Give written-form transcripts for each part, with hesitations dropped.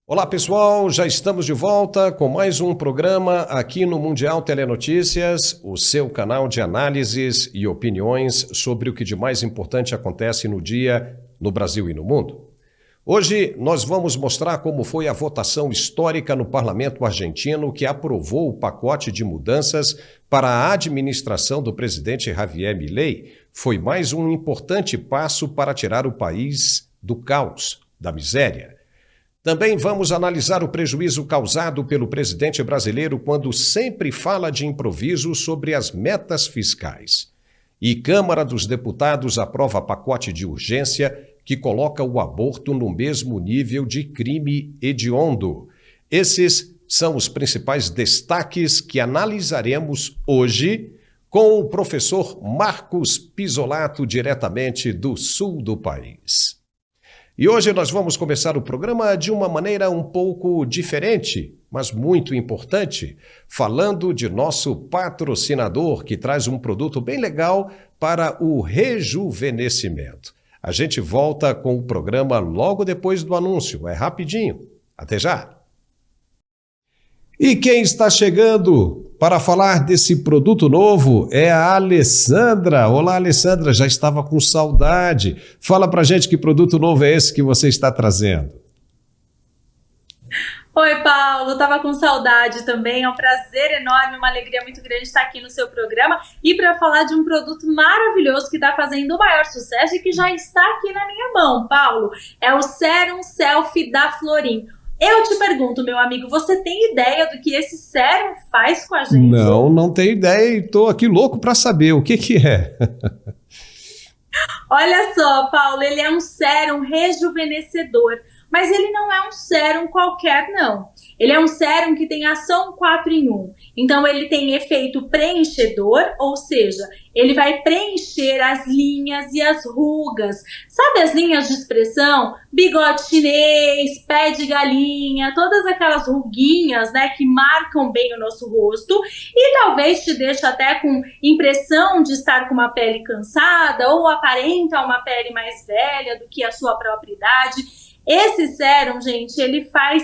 Olá pessoal, já estamos de volta com mais um programa aqui no Mundial Telenotícias, o seu canal de análises e opiniões sobre o que de mais importante acontece no dia no Brasil e no mundo. Hoje nós vamos mostrar como foi a votação histórica no parlamento argentino que aprovou o pacote de mudanças para a administração do presidente Javier Milei. Foi mais um importante passo para tirar o país do caos, da miséria. Também vamos analisar o prejuízo causado pelo presidente brasileiro quando sempre fala de improviso sobre as metas fiscais. E Câmara dos Deputados aprova pacote de urgência que coloca o aborto no mesmo nível de crime hediondo. Esses são os principais destaques que analisaremos hoje com o professor Marcos Pisolato, diretamente do sul do país. E hoje nós vamos começar o programa de uma maneira um pouco diferente, mas muito importante, falando de nosso patrocinador que traz um produto bem legal para o rejuvenescimento. A gente volta com o programa logo depois do anúncio, é rapidinho. Até já! E quem está chegando para falar desse produto novo é a Alessandra. Olá, Alessandra, já estava com saudade. Fala pra gente que produto novo é esse que você está trazendo. Oi, Paulo, estava com saudade também. É um prazer enorme, uma alegria muito grande estar aqui no seu programa e para falar de um produto maravilhoso que está fazendo o maior sucesso e que já está aqui na minha mão, Paulo. É o Serum Selfie da Florim. Eu te pergunto, meu amigo, você tem ideia do que esse sérum faz com a gente? Não tenho ideia e estou aqui louco para saber o que é. Olha só, Paulo, ele é um sérum rejuvenescedor, mas ele não é um sérum qualquer, não. Ele é um sérum que tem ação 4 em 1. Então, ele tem efeito preenchedor, ou seja, ele vai preencher as linhas e as rugas. Sabe as linhas de expressão? Bigode chinês, pé de galinha, todas aquelas ruguinhas, né, que marcam bem o nosso rosto e talvez te deixe até com impressão de estar com uma pele cansada ou aparenta uma pele mais velha do que a sua própria idade. Esse sérum, gente, ele faz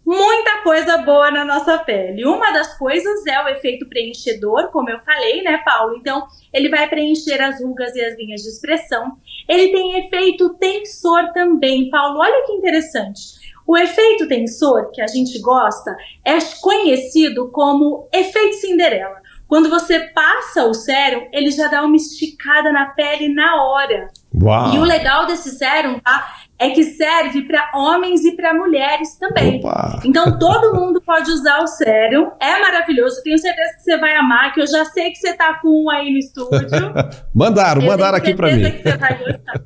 muita coisa boa na nossa pele. Uma das coisas é o efeito preenchedor, como eu falei, né, Paulo? Então, ele vai preencher as rugas e as linhas de expressão. Ele tem efeito tensor também, Paulo. Olha que interessante. O efeito tensor, que a gente gosta, é conhecido como efeito Cinderela. Quando você passa o sérum, ele já dá uma esticada na pele na hora. Uau. E o legal desse sérum, tá, é que serve para homens e para mulheres também. Opa. Então todo mundo pode usar o sérum, é maravilhoso, tenho certeza que você vai amar, que eu já sei que você tá com um aí no estúdio. mandaram aqui para mim. Que você vai gostar.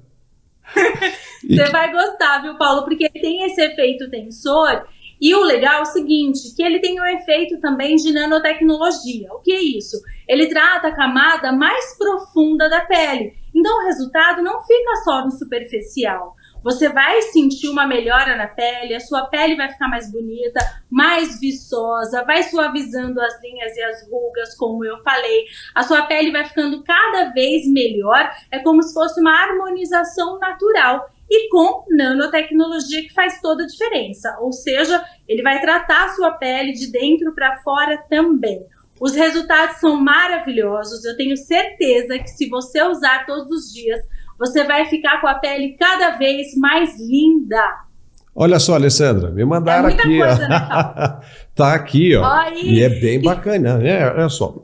Você vai gostar, viu, Paulo? Porque ele tem esse efeito tensor. E o legal é o seguinte, que ele tem um efeito também de nanotecnologia. O que é isso? Ele trata a camada mais profunda da pele. Então o resultado não fica só no superficial. Você vai sentir uma melhora na pele, a sua pele vai ficar mais bonita, mais viçosa, vai suavizando as linhas e as rugas, como eu falei. A sua pele vai ficando cada vez melhor, é como se fosse uma harmonização natural. E com nanotecnologia que faz toda a diferença, ou seja, ele vai tratar a sua pele de dentro para fora também. Os resultados são maravilhosos, eu tenho certeza que se você usar todos os dias, você vai ficar com a pele cada vez mais linda. Olha só, Alessandra, me mandaram aqui. Coisa, né, tá aqui, ó. Aí. E é bem bacana, né? Olha só.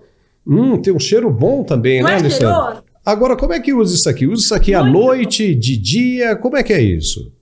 Tem um cheiro bom também, não né, é Alessandra? cheiroso? Agora, como é que usa isso aqui? Usa isso aqui à noite, de dia? Como é que é isso?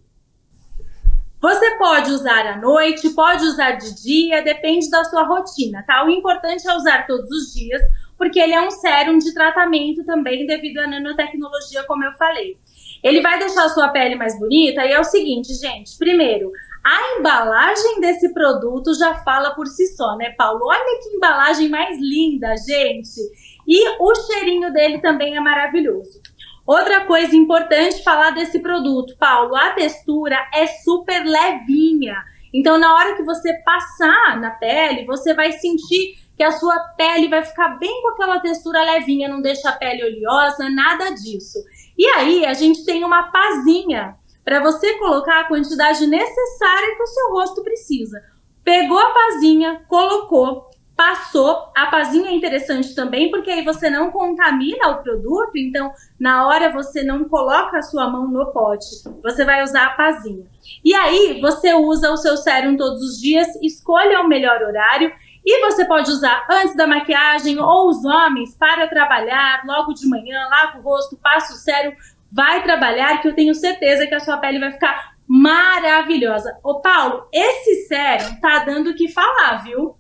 Você pode usar à noite, pode usar de dia, depende da sua rotina, tá? O importante é usar todos os dias, porque ele é um sérum de tratamento também devido à nanotecnologia, como eu falei. Ele vai deixar a sua pele mais bonita e é o seguinte, gente, primeiro, a embalagem desse produto já fala por si só, né, Paulo? Olha que embalagem mais linda, gente! E o cheirinho dele também é maravilhoso. Outra coisa importante falar desse produto, Paulo, a textura é super levinha. Então, na hora que você passar na pele, você vai sentir que a sua pele vai ficar bem com aquela textura levinha, não deixa a pele oleosa, nada disso. E aí, a gente tem uma pazinha para você colocar a quantidade necessária que o seu rosto precisa. Pegou a pazinha, colocou, passou. A pazinha é interessante também, porque aí você não contamina o produto, então na hora você não coloca a sua mão no pote, você vai usar a pazinha. E aí você usa o seu sérum todos os dias, escolha o melhor horário, e você pode usar antes da maquiagem, ou os homens para trabalhar, logo de manhã, lava o rosto, passa o sérum, vai trabalhar, que eu tenho certeza que a sua pele vai ficar maravilhosa. Ô Paulo, esse sérum tá dando o que falar, viu?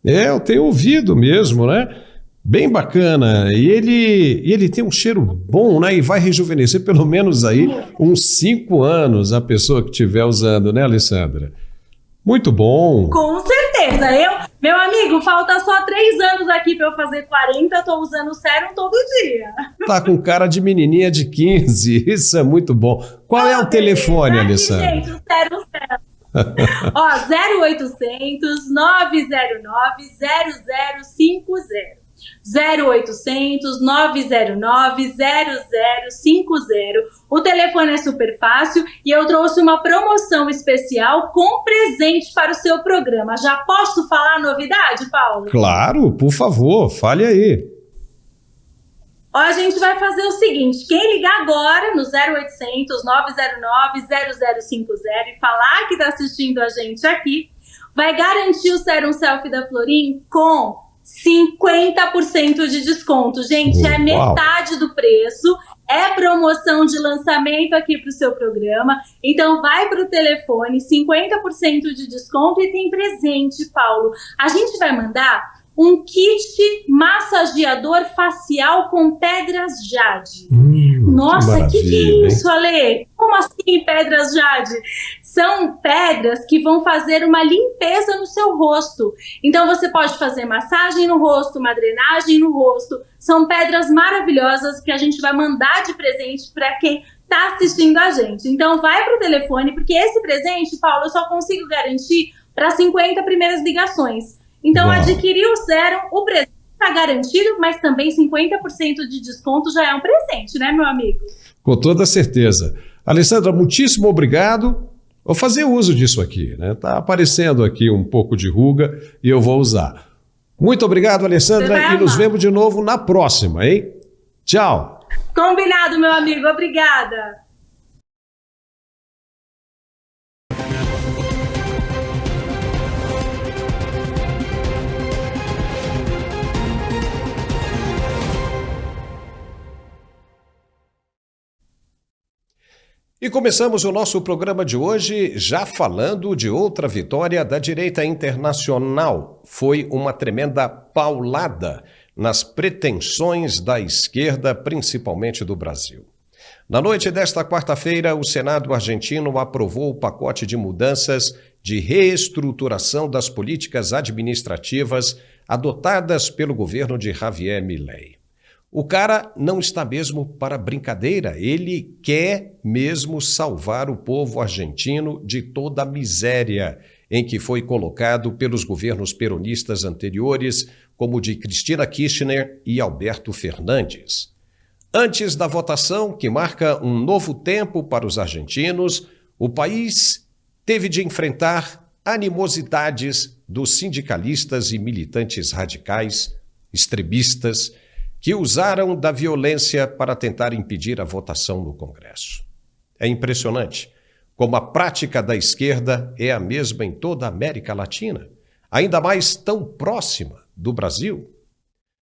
Eu tenho ouvido mesmo, né? Bem bacana. E ele tem um cheiro bom, né? E vai rejuvenescer pelo menos aí uns 5 anos a pessoa que estiver usando, né, Alessandra? Muito bom. Com certeza. Meu amigo, falta só 3 anos aqui para eu fazer 40, tô usando sérum todo dia. Tá com cara de menininha de 15, isso é muito bom. Qual é o telefone, Alessandra? Gente, o sérum. Ó, 0800 909 0050. 0800 909 0050. O telefone é super fácil e eu trouxe uma promoção especial com presente para o seu programa. Já posso falar a novidade, Paulo? Claro, por favor, fale aí. Ó, a gente vai fazer o seguinte, quem ligar agora no 0800 909 0050 e falar que está assistindo a gente aqui, vai garantir o sérum selfie da Florim com 50% de desconto. Gente, é metade do preço, é promoção de lançamento aqui para o seu programa. Então vai para o telefone, 50% de desconto e tem presente, Paulo. A gente vai mandar um kit massageador facial com pedras jade. Nossa, que é isso, Ale? Como assim pedras jade? São pedras que vão fazer uma limpeza no seu rosto. Então você pode fazer massagem no rosto, uma drenagem no rosto. São pedras maravilhosas que a gente vai mandar de presente para quem está assistindo a gente. Então vai para o telefone, porque esse presente, Paulo, eu só consigo garantir para 50 primeiras ligações. Então, adquirir o sérum, o presente está garantido, mas também 50% de desconto já é um presente, né, meu amigo? Com toda certeza. Alessandra, muitíssimo obrigado. Vou fazer uso disso aqui, né? Tá aparecendo aqui um pouco de ruga e eu vou usar. Muito obrigado, Alessandra, e nos vemos de novo na próxima, hein? Tchau. Combinado, meu amigo. Obrigada. E começamos o nosso programa de hoje já falando de outra vitória da direita internacional. Foi uma tremenda paulada nas pretensões da esquerda, principalmente do Brasil. Na noite desta quarta-feira, o Senado argentino aprovou o pacote de mudanças de reestruturação das políticas administrativas adotadas pelo governo de Javier Milei. O cara não está mesmo para brincadeira, ele quer mesmo salvar o povo argentino de toda a miséria em que foi colocado pelos governos peronistas anteriores, como o de Cristina Kirchner e Alberto Fernandes. Antes da votação, que marca um novo tempo para os argentinos, o país teve de enfrentar animosidades dos sindicalistas e militantes radicais, extremistas, que usaram da violência para tentar impedir a votação no Congresso. É impressionante como a prática da esquerda é a mesma em toda a América Latina, ainda mais tão próxima do Brasil.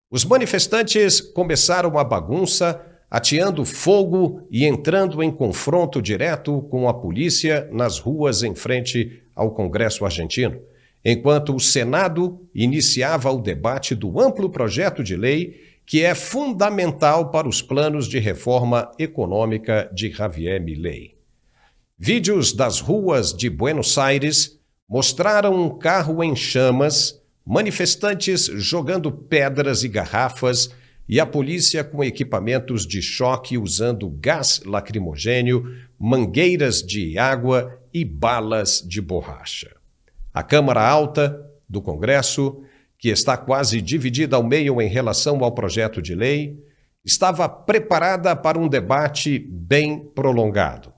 Os manifestantes começaram a bagunça, ateando fogo e entrando em confronto direto com a polícia nas ruas em frente ao Congresso argentino, enquanto o Senado iniciava o debate do amplo projeto de lei que é fundamental para os planos de reforma econômica de Javier Milei. Vídeos das ruas de Buenos Aires mostraram um carro em chamas, manifestantes jogando pedras e garrafas e a polícia com equipamentos de choque usando gás lacrimogênio, mangueiras de água e balas de borracha. A Câmara Alta do Congresso, que está quase dividida ao meio em relação ao projeto de lei, estava preparada para um debate bem prolongado.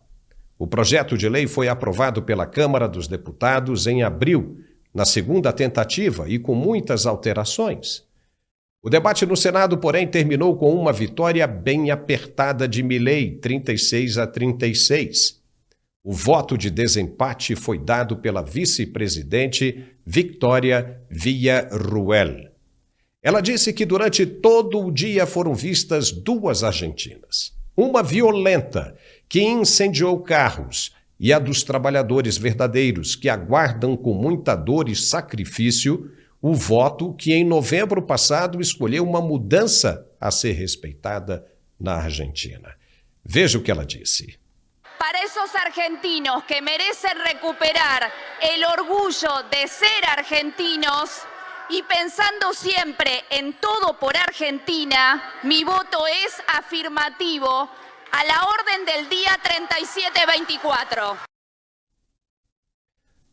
O projeto de lei foi aprovado pela Câmara dos Deputados em abril, na segunda tentativa e com muitas alterações. O debate no Senado, porém, terminou com uma vitória bem apertada de Milei, 36-36. O voto de desempate foi dado pela vice-presidente Victoria Villarruel. Ela disse que durante todo o dia foram vistas duas argentinas. Uma violenta, que incendiou carros, e a dos trabalhadores verdadeiros, que aguardam com muita dor e sacrifício o voto que em novembro passado escolheu uma mudança a ser respeitada na Argentina. Veja o que ela disse. Para esos argentinos que merecen recuperar el orgullo de ser argentinos y pensando siempre en todo por Argentina, mi voto es afirmativo a la orden del día 3724.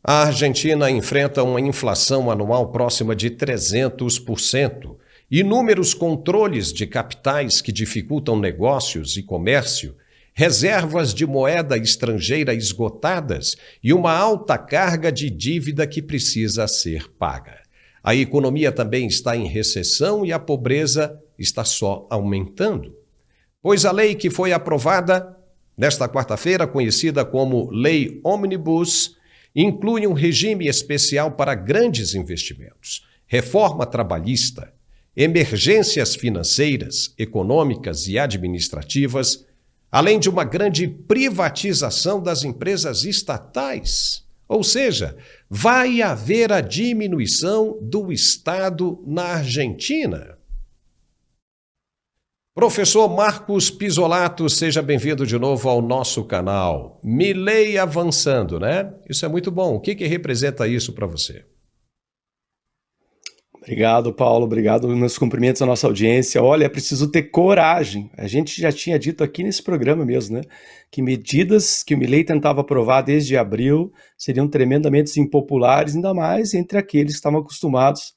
A Argentina enfrenta uma inflação anual próxima de 300%, inúmeros controles de capitais que dificultam negócios e comércio, reservas de moeda estrangeira esgotadas e uma alta carga de dívida que precisa ser paga. A economia também está em recessão e a pobreza está só aumentando. Pois a lei que foi aprovada nesta quarta-feira, conhecida como Lei Omnibus, inclui um regime especial para grandes investimentos, reforma trabalhista, emergências financeiras, econômicas e administrativas, além de uma grande privatização das empresas estatais. Ou seja, vai haver a diminuição do Estado na Argentina. Professor Marcos Pisolato, seja bem-vindo de novo ao nosso canal. Milei avançando, né? Isso é muito bom. O que representa isso para você? Obrigado, Paulo. Obrigado nos cumprimentos à nossa audiência. Olha, é preciso ter coragem. A gente já tinha dito aqui nesse programa mesmo, né? Que medidas que o Milei tentava aprovar desde abril seriam tremendamente impopulares, ainda mais entre aqueles que estavam acostumados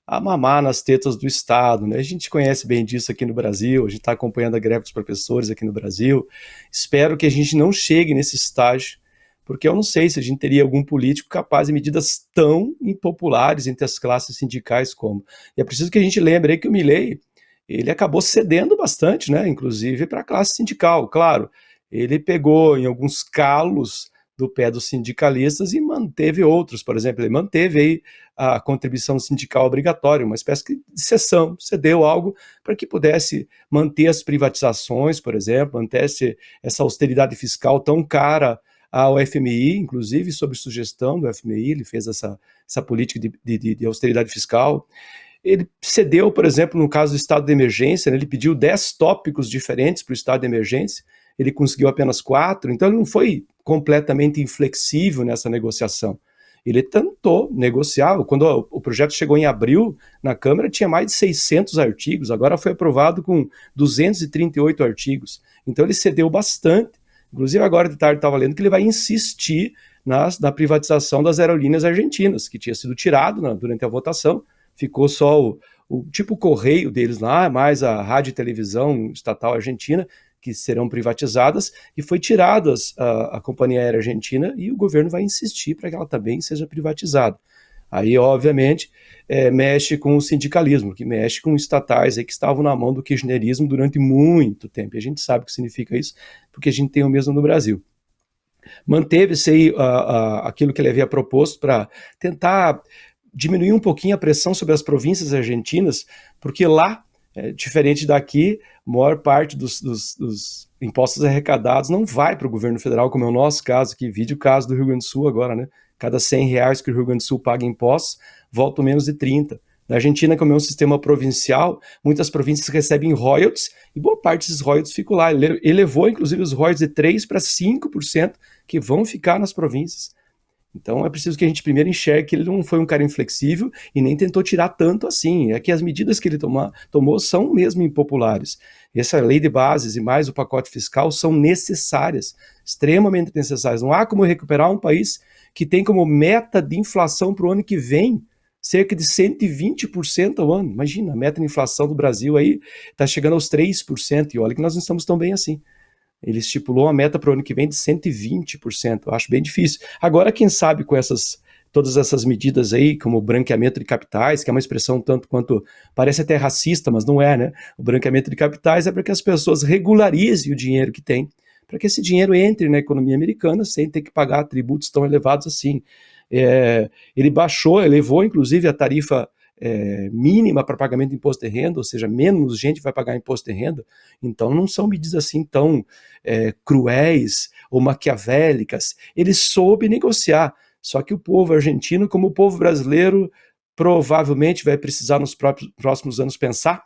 a mamar nas tetas do Estado, né? A gente conhece bem disso aqui no Brasil, a gente está acompanhando a greve dos professores aqui no Brasil. Espero que a gente não chegue nesse estágio, porque eu não sei se a gente teria algum político capaz de medidas tão impopulares entre as classes sindicais como. E é preciso que a gente lembre aí que o Milei, ele acabou cedendo bastante, né? Inclusive para a classe sindical, claro. Ele pegou em alguns calos do pé dos sindicalistas e manteve outros. Por exemplo, ele manteve aí a contribuição sindical obrigatória, uma espécie de exceção, cedeu algo para que pudesse manter as privatizações, por exemplo, mantesse essa austeridade fiscal tão cara ao FMI, inclusive sob sugestão do FMI, ele fez essa política de austeridade fiscal. Ele cedeu, por exemplo, no caso do estado de emergência, né, ele pediu 10 tópicos diferentes para o estado de emergência, ele conseguiu apenas 4, então ele não foi completamente inflexível nessa negociação. Ele tentou negociar, quando o projeto chegou em abril na Câmara, tinha mais de 600 artigos, agora foi aprovado com 238 artigos, então ele cedeu bastante. Inclusive agora de tarde estava lendo que ele vai insistir na privatização das aerolíneas argentinas, que tinha sido tirado durante a votação, ficou só o tipo correio deles lá, mais a rádio e televisão estatal argentina, que serão privatizadas, e foi tirada a companhia aérea argentina, e o governo vai insistir para que ela também seja privatizada. Aí, obviamente, mexe com o sindicalismo, que mexe com estatais aí que estavam na mão do kirchnerismo durante muito tempo. E a gente sabe o que significa isso, porque a gente tem o mesmo no Brasil. Manteve-se aí aquilo que ele havia proposto para tentar diminuir um pouquinho a pressão sobre as províncias argentinas, porque lá, diferente daqui, a maior parte dos impostos arrecadados não vai para o governo federal, como é o nosso caso aqui, vide o caso do Rio Grande do Sul agora, né? Cada R$100 que o Rio Grande do Sul paga em impostos, voltam menos de 30. Na Argentina, como é um sistema provincial, muitas províncias recebem royalties, e boa parte desses royalties ficam lá. Ele elevou, inclusive, os royalties de 3% para 5% que vão ficar nas províncias. Então é preciso que a gente primeiro enxergue que ele não foi um cara inflexível e nem tentou tirar tanto assim. É que as medidas que ele tomou são mesmo impopulares. Essa lei de bases e mais o pacote fiscal são necessárias, extremamente necessárias. Não há como recuperar um país que tem como meta de inflação para o ano que vem cerca de 120% ao ano. Imagina, a meta de inflação do Brasil aí está chegando aos 3%, e olha que nós não estamos tão bem assim. Ele estipulou uma meta para o ano que vem de 120%. Eu acho bem difícil. Agora, quem sabe com todas essas medidas aí, como o branqueamento de capitais, que é uma expressão tanto quanto parece até racista, mas não é, né? O branqueamento de capitais é para que as pessoas regularizem o dinheiro que tem, para que esse dinheiro entre na economia americana sem ter que pagar tributos tão elevados assim. Ele elevou inclusive a tarifa mínima para pagamento de imposto de renda, ou seja, menos gente vai pagar imposto de renda. Então não são medidas assim tão cruéis ou maquiavélicas. Ele soube negociar. Só que o povo argentino, como o povo brasileiro, provavelmente vai precisar nos próximos anos pensar,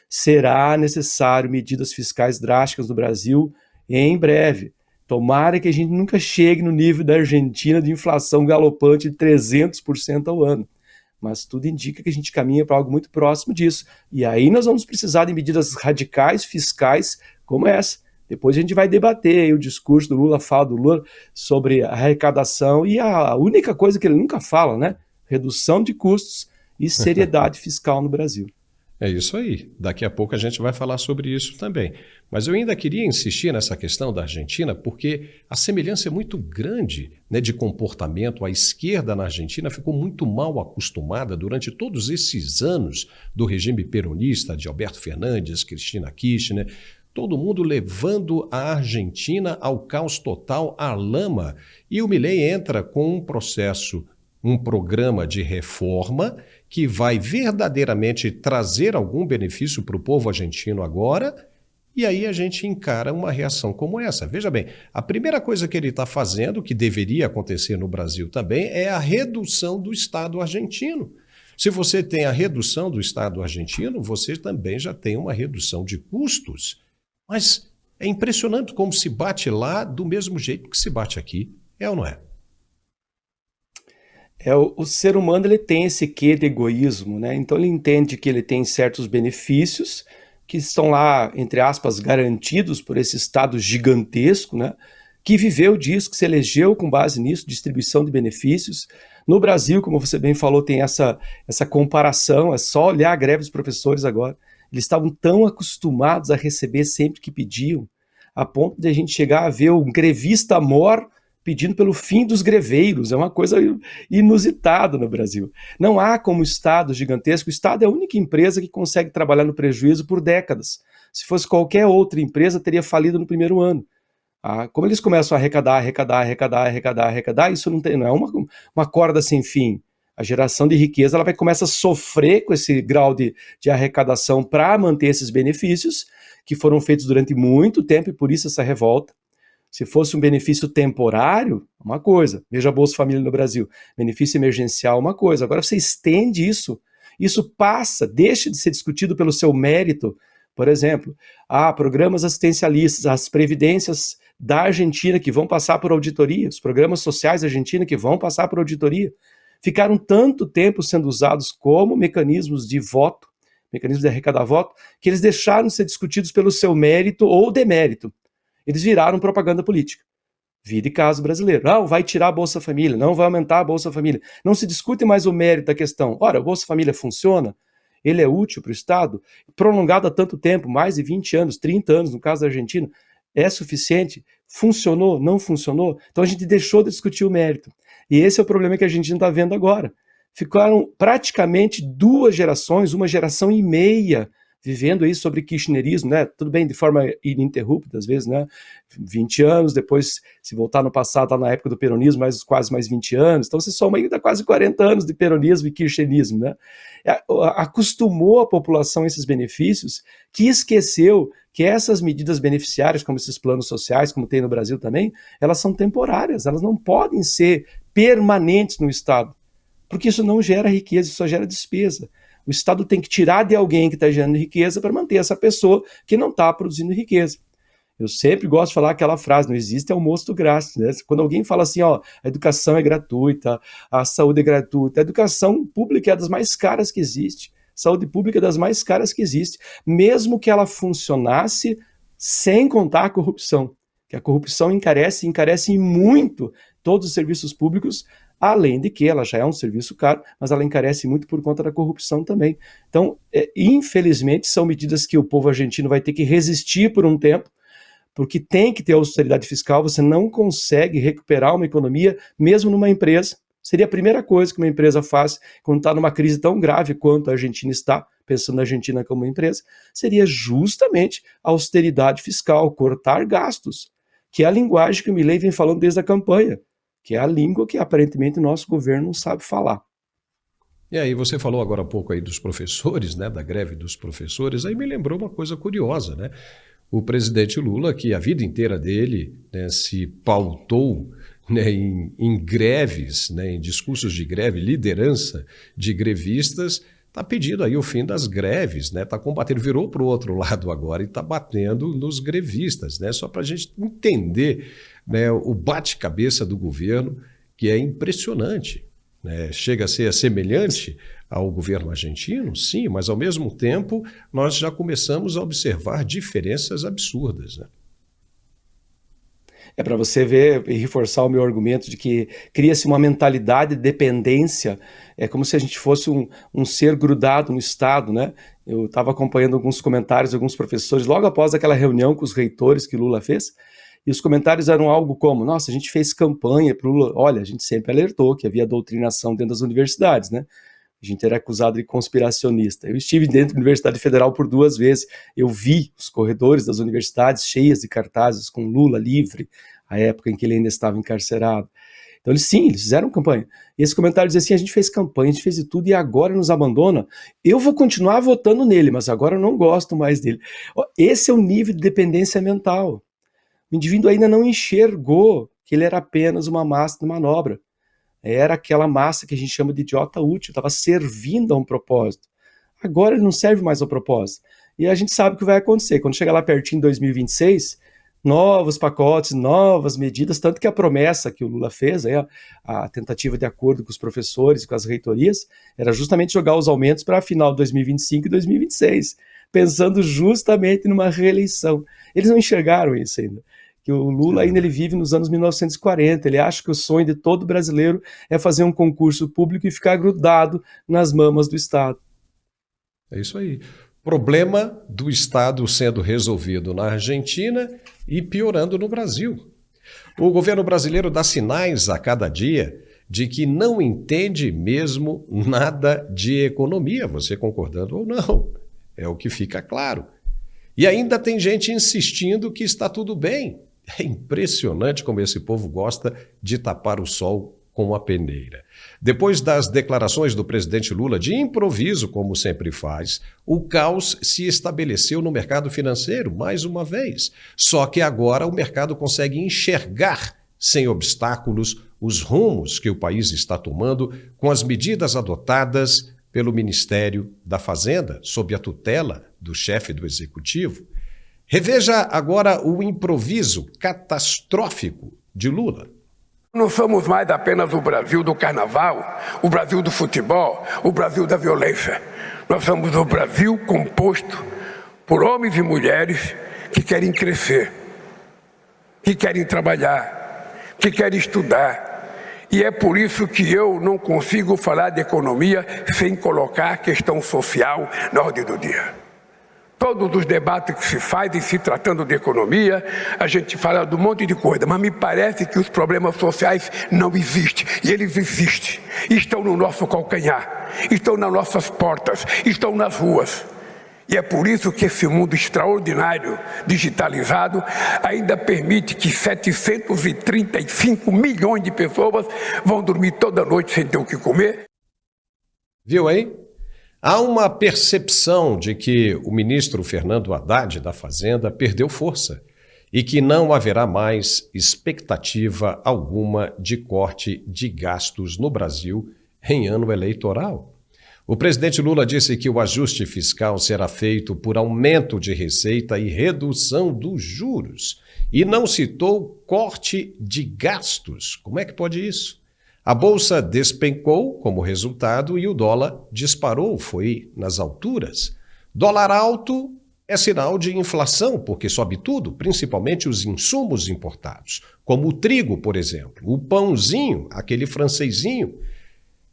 será necessário medidas fiscais drásticas no Brasil em breve. Tomara que a gente nunca chegue no nível da Argentina de inflação galopante de 300% ao ano. Mas tudo indica que a gente caminha para algo muito próximo disso. E aí nós vamos precisar de medidas radicais, fiscais, como essa. Depois a gente vai debater aí o discurso do Lula, fala do Lula sobre a arrecadação e a única coisa que ele nunca fala, né? Redução de custos e seriedade fiscal no Brasil. É isso aí. Daqui a pouco a gente vai falar sobre isso também. Mas eu ainda queria insistir nessa questão da Argentina, porque a semelhança é muito grande, né, de comportamento. A esquerda na Argentina ficou muito mal acostumada durante todos esses anos do regime peronista, de Alberto Fernandes, Cristina Kirchner, todo mundo levando a Argentina ao caos total, à lama. E o Milei entra com um processo, um programa de reforma que vai verdadeiramente trazer algum benefício para o povo argentino agora, e aí a gente encara uma reação como essa. Veja bem, a primeira coisa que ele está fazendo, que deveria acontecer no Brasil também, é a redução do Estado argentino. Se você tem a redução do Estado argentino, você também já tem uma redução de custos. Mas é impressionante como se bate lá do mesmo jeito que se bate aqui, é ou não é? O ser humano ele tem esse quê de egoísmo, né? Então ele entende que ele tem certos benefícios que estão lá, entre aspas, garantidos por esse Estado gigantesco, né? Que viveu disso, que se elegeu com base nisso, distribuição de benefícios. No Brasil, como você bem falou, tem essa comparação, é só olhar a greve dos professores agora. Eles estavam tão acostumados a receber sempre que pediam, a ponto de a gente chegar a ver um grevista mor pedindo pelo fim dos greveiros. É uma coisa inusitada no Brasil. Não há como Estado gigantesco. O Estado é a única empresa que consegue trabalhar no prejuízo por décadas. Se fosse qualquer outra empresa, teria falido no primeiro ano. Como eles começam a arrecadar, isso não é uma corda sem fim. A geração de riqueza ela começa a sofrer com esse grau de arrecadação para manter esses benefícios, que foram feitos durante muito tempo, e por isso essa revolta. Se fosse um benefício temporário, uma coisa. Veja a Bolsa Família no Brasil. Benefício emergencial, uma coisa. Agora você estende isso. Isso deixa de ser discutido pelo seu mérito. Por exemplo, programas assistencialistas, as previdências da Argentina que vão passar por auditoria, os programas sociais da Argentina que vão passar por auditoria, ficaram tanto tempo sendo usados como mecanismos de voto, mecanismos de arrecadar voto, que eles deixaram de ser discutidos pelo seu mérito ou demérito. Eles viraram propaganda política. Vida e caso brasileiro. Não, vai tirar a Bolsa Família, não vai aumentar a Bolsa Família. Não se discute mais o mérito da questão. Ora, a Bolsa Família funciona? Ele é útil para o Estado? Prolongado há tanto tempo, mais de 20 anos, 30 anos, no caso da Argentina, é suficiente? Funcionou? Não funcionou? Então a gente deixou de discutir o mérito. E esse é o problema que a Argentina está vendo agora. Ficaram praticamente 2 gerações, 1 geração e meia, vivendo aí sobre kirchnerismo, né? Tudo bem, de forma ininterrupta, às vezes, né? 20 anos, depois, se voltar no passado, lá na época do peronismo, quase mais 20 anos. Então, você soma aí quase 40 anos de peronismo e kirchnerismo, né? Acostumou a população a esses benefícios, que esqueceu que essas medidas beneficiárias, como esses planos sociais, como tem no Brasil também, elas são temporárias, elas não podem ser permanentes no Estado, porque isso não gera riqueza, isso só gera despesa. O Estado tem que tirar de alguém que está gerando riqueza para manter essa pessoa que não está produzindo riqueza. Eu sempre gosto de falar aquela frase, não existe almoço grátis, né? Quando alguém fala assim, a educação é gratuita, a saúde é gratuita, a educação pública é das mais caras que existe, saúde pública é das mais caras que existe, mesmo que ela funcionasse sem contar a corrupção, que a corrupção encarece muito todos os serviços públicos, além de que ela já é um serviço caro, mas ela encarece muito por conta da corrupção também. Então, infelizmente, são medidas que o povo argentino vai ter que resistir por um tempo, porque tem que ter austeridade fiscal, você não consegue recuperar uma economia, mesmo numa empresa. Seria a primeira coisa que uma empresa faz quando está numa crise tão grave quanto a Argentina está, pensando na Argentina como empresa, seria justamente a austeridade fiscal, cortar gastos, que é a linguagem que o Milei vem falando desde a campanha, que é a língua que aparentemente o nosso governo não sabe falar. E aí você falou agora há pouco aí dos professores, né, da greve dos professores, aí me lembrou uma coisa curiosa, né? O presidente Lula, que a vida inteira dele, né, se pautou, né, em greves, né, em discursos de greve, liderança de grevistas, está pedindo aí o fim das greves, né, está combatendo, virou para o outro lado agora e está batendo nos grevistas, né, só para a gente entender, né, o bate-cabeça do governo, que é impressionante. Né, chega a ser semelhante ao governo argentino, sim, mas ao mesmo tempo nós já começamos a observar diferenças absurdas. Né? É para você ver e reforçar o meu argumento de que cria-se uma mentalidade de dependência, é como se a gente fosse um ser grudado no Estado, né? Eu estava acompanhando alguns comentários de alguns professores logo após aquela reunião com os reitores que Lula fez, e os comentários eram algo como, nossa, a gente fez campanha para o Lula, olha, a gente sempre alertou que havia doutrinação dentro das universidades, né? A gente era acusado de conspiracionista. Eu estive dentro da Universidade Federal por 2 vezes, eu vi os corredores das universidades cheias de cartazes com Lula livre, a época em que ele ainda estava encarcerado. Então, eles fizeram campanha. E esse comentário dizia assim, a gente fez campanha, a gente fez de tudo e agora nos abandona. Eu vou continuar votando nele, mas agora eu não gosto mais dele. Esse é o nível de dependência mental. O indivíduo ainda não enxergou que ele era apenas uma massa de manobra. Era aquela massa que a gente chama de idiota útil, estava servindo a um propósito. Agora ele não serve mais ao propósito. E a gente sabe o que vai acontecer. Quando chegar lá pertinho em 2026, novos pacotes, novas medidas, tanto que a promessa que o Lula fez, aí, a tentativa de acordo com os professores e com as reitorias, era justamente jogar os aumentos para final de 2025 e 2026, pensando justamente numa reeleição. Eles não enxergaram isso ainda. Que o Lula ainda ele vive nos anos 1940, ele acha que o sonho de todo brasileiro é fazer um concurso público e ficar grudado nas mamas do Estado. É isso aí. Problema do Estado sendo resolvido na Argentina e piorando no Brasil. O governo brasileiro dá sinais a cada dia de que não entende mesmo nada de economia, você concordando ou não. É o que fica claro. E ainda tem gente insistindo que está tudo bem. É impressionante como esse povo gosta de tapar o sol com a peneira. Depois das declarações do presidente Lula de improviso, como sempre faz, o caos se estabeleceu no mercado financeiro, mais uma vez. Só que agora o mercado consegue enxergar, sem obstáculos, os rumos que o país está tomando com as medidas adotadas pelo Ministério da Fazenda, sob a tutela do chefe do Executivo. Reveja agora o improviso catastrófico de Lula. Não somos mais apenas o Brasil do carnaval, o Brasil do futebol, o Brasil da violência. Nós somos o Brasil composto por homens e mulheres que querem crescer, que querem trabalhar, que querem estudar. E é por isso que eu não consigo falar de economia sem colocar a questão social na ordem do dia. Todos os debates que se fazem se tratando de economia, a gente fala de um monte de coisa, mas me parece que os problemas sociais não existem, e eles existem, estão no nosso calcanhar, estão nas nossas portas, estão nas ruas. E é por isso que esse mundo extraordinário, digitalizado, ainda permite que 735 milhões de pessoas vão dormir toda noite sem ter o que comer. Viu aí? Há uma percepção de que o ministro Fernando Haddad da Fazenda perdeu força e que não haverá mais expectativa alguma de corte de gastos no Brasil em ano eleitoral. O presidente Lula disse que o ajuste fiscal será feito por aumento de receita e redução dos juros e não citou corte de gastos. Como é que pode isso? A bolsa despencou como resultado e o dólar disparou, foi nas alturas. Dólar alto é sinal de inflação, porque sobe tudo, principalmente os insumos importados, como o trigo, por exemplo, o pãozinho, aquele francesinho,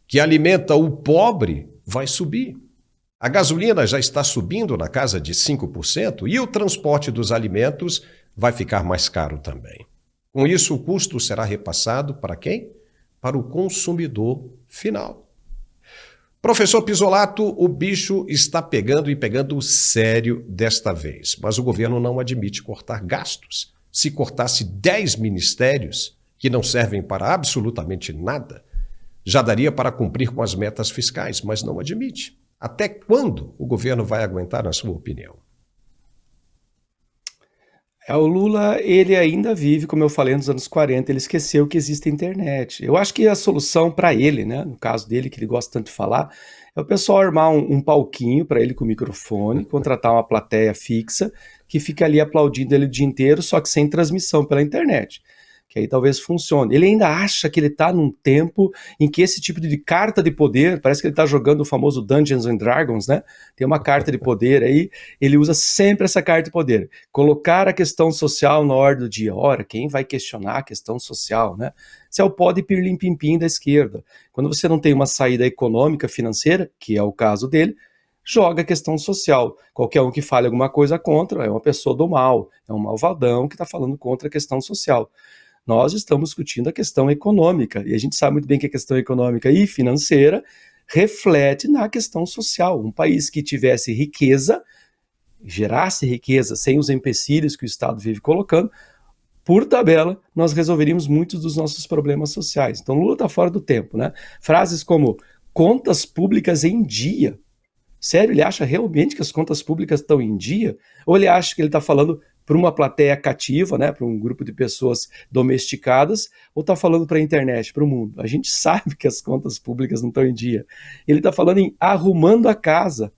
que alimenta o pobre, vai subir. A gasolina já está subindo na casa de 5% e o transporte dos alimentos vai ficar mais caro também. Com isso, o custo será repassado para quem? Para o consumidor final. Professor Pisolato, o bicho está pegando e pegando sério desta vez, mas o governo não admite cortar gastos. Se cortasse 10 ministérios, que não servem para absolutamente nada, já daria para cumprir com as metas fiscais, mas não admite. Até quando o governo vai aguentar, na sua opinião? O Lula, ele ainda vive, como eu falei, nos anos 40, ele esqueceu que existe a internet. Eu acho que a solução para ele, né, no caso dele, que ele gosta tanto de falar, é o pessoal armar um palquinho para ele com microfone, contratar uma plateia fixa, que fica ali aplaudindo ele o dia inteiro, só que sem transmissão pela internet. Que aí talvez funcione. Ele ainda acha que ele está num tempo em que esse tipo de carta de poder, parece que ele está jogando o famoso Dungeons and Dragons, né? Tem uma carta de poder aí, ele usa sempre essa carta de poder. Colocar a questão social na ordem do dia. Ora, quem vai questionar a questão social, né? Isso é o pó de pirlim-pim-pim da esquerda. Quando você não tem uma saída econômica, financeira, que é o caso dele, joga a questão social. Qualquer um que fale alguma coisa contra é uma pessoa do mal, é um malvadão que está falando contra a questão social. Nós estamos discutindo a questão econômica, e a gente sabe muito bem que a questão econômica e financeira reflete na questão social. Um país que tivesse riqueza, gerasse riqueza sem os empecilhos que o Estado vive colocando, por tabela, nós resolveríamos muitos dos nossos problemas sociais. Então Lula está fora do tempo, né? Frases como contas públicas em dia. Sério, ele acha realmente que as contas públicas estão em dia? Ou ele acha que ele está falando para uma plateia cativa, né, para um grupo de pessoas domesticadas, ou está falando para a internet, para o mundo? A gente sabe que as contas públicas não estão em dia. Ele está falando em arrumando a casa.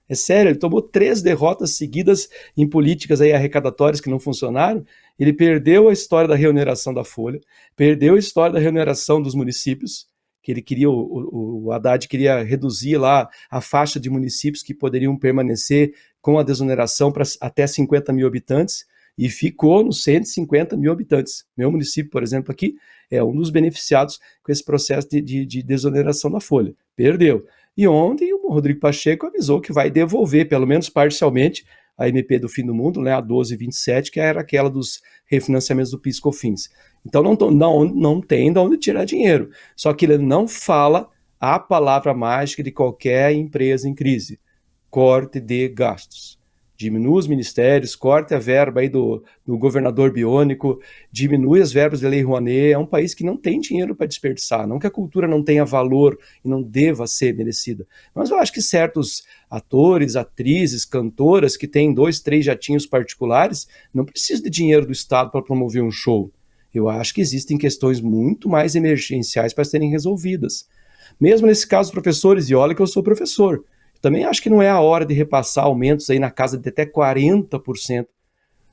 É sério, ele tomou 3 derrotas seguidas em políticas aí arrecadatórias que não funcionaram. Ele perdeu a história da reoneração da Folha, perdeu a história da reoneração dos municípios, que ele queria, o Haddad queria reduzir lá a faixa de municípios que poderiam permanecer com a desoneração para até 50 mil habitantes, e ficou nos 150 mil habitantes. Meu município, por exemplo, aqui, é um dos beneficiados com esse processo de desoneração da Folha. Perdeu. E ontem o Rodrigo Pacheco avisou que vai devolver, pelo menos parcialmente, a MP do fim do mundo, né, a 1227, que era aquela dos refinanciamentos do PIS/COFINS. Então não tem de onde tirar dinheiro. Só que ele não fala a palavra mágica de qualquer empresa em crise: corte de gastos. Diminui os ministérios, corte a verba aí do governador biônico, diminui as verbas da Lei Rouanet. É um país que não tem dinheiro para desperdiçar. Não que a cultura não tenha valor e não deva ser merecida. Mas eu acho que certos atores, atrizes, cantoras que têm 2, 3 jatinhos particulares não precisam de dinheiro do Estado para promover um show. Eu acho que existem questões muito mais emergenciais para serem resolvidas. Mesmo nesse caso, os professores, e olha que eu sou professor, também acho que não é a hora de repassar aumentos aí na casa de até 40%.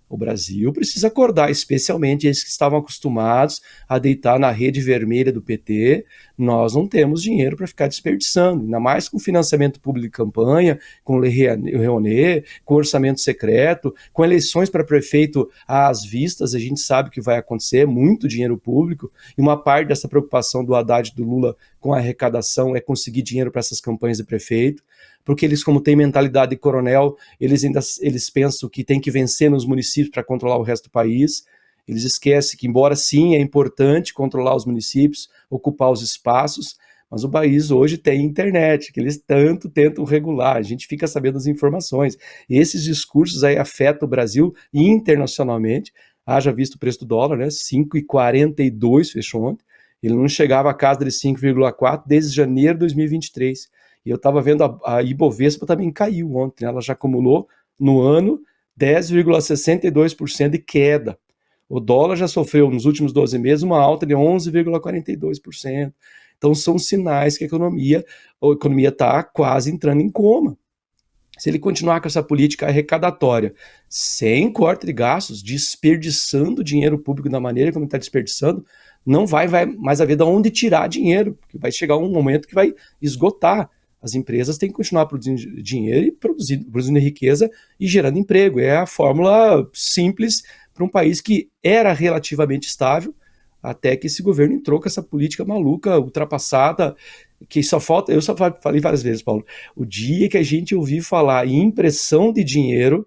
O Brasil precisa acordar, especialmente eles que estavam acostumados a deitar na rede vermelha do PT. Nós não temos dinheiro para ficar desperdiçando, ainda mais com financiamento público de campanha, com Lei Rouanet, com orçamento secreto, com eleições para prefeito às vistas. A gente sabe que vai acontecer, muito dinheiro público, e uma parte dessa preocupação do Haddad e do Lula com a arrecadação é conseguir dinheiro para essas campanhas de prefeito, porque eles, como têm mentalidade de coronel, eles pensam que tem que vencer nos municípios para controlar o resto do país. Eles esquecem que, embora sim é importante controlar os municípios, ocupar os espaços, mas o país hoje tem internet, que eles tanto tentam regular, a gente fica sabendo das informações. E esses discursos aí afetam o Brasil internacionalmente. Haja visto o preço do dólar, né? 5,42 fechou ontem. Ele não chegava à casa de 5,4 desde janeiro de 2023. E eu estava vendo a Ibovespa também caiu ontem, né? Ela já acumulou no ano 10,62% de queda. O dólar já sofreu nos últimos 12 meses uma alta de 11,42%. Então são sinais que a economia está quase entrando em coma. Se ele continuar com essa política arrecadatória, sem corte de gastos, desperdiçando dinheiro público da maneira como está desperdiçando, não vai mais haver de onde tirar dinheiro, porque vai chegar um momento que vai esgotar. As empresas têm que continuar produzindo dinheiro e produzindo riqueza e gerando emprego. É a fórmula simples para um país que era relativamente estável, até que esse governo entrou com essa política maluca, ultrapassada, que só falta... Eu só falei várias vezes, Paulo, o dia que a gente ouvir falar em impressão de dinheiro,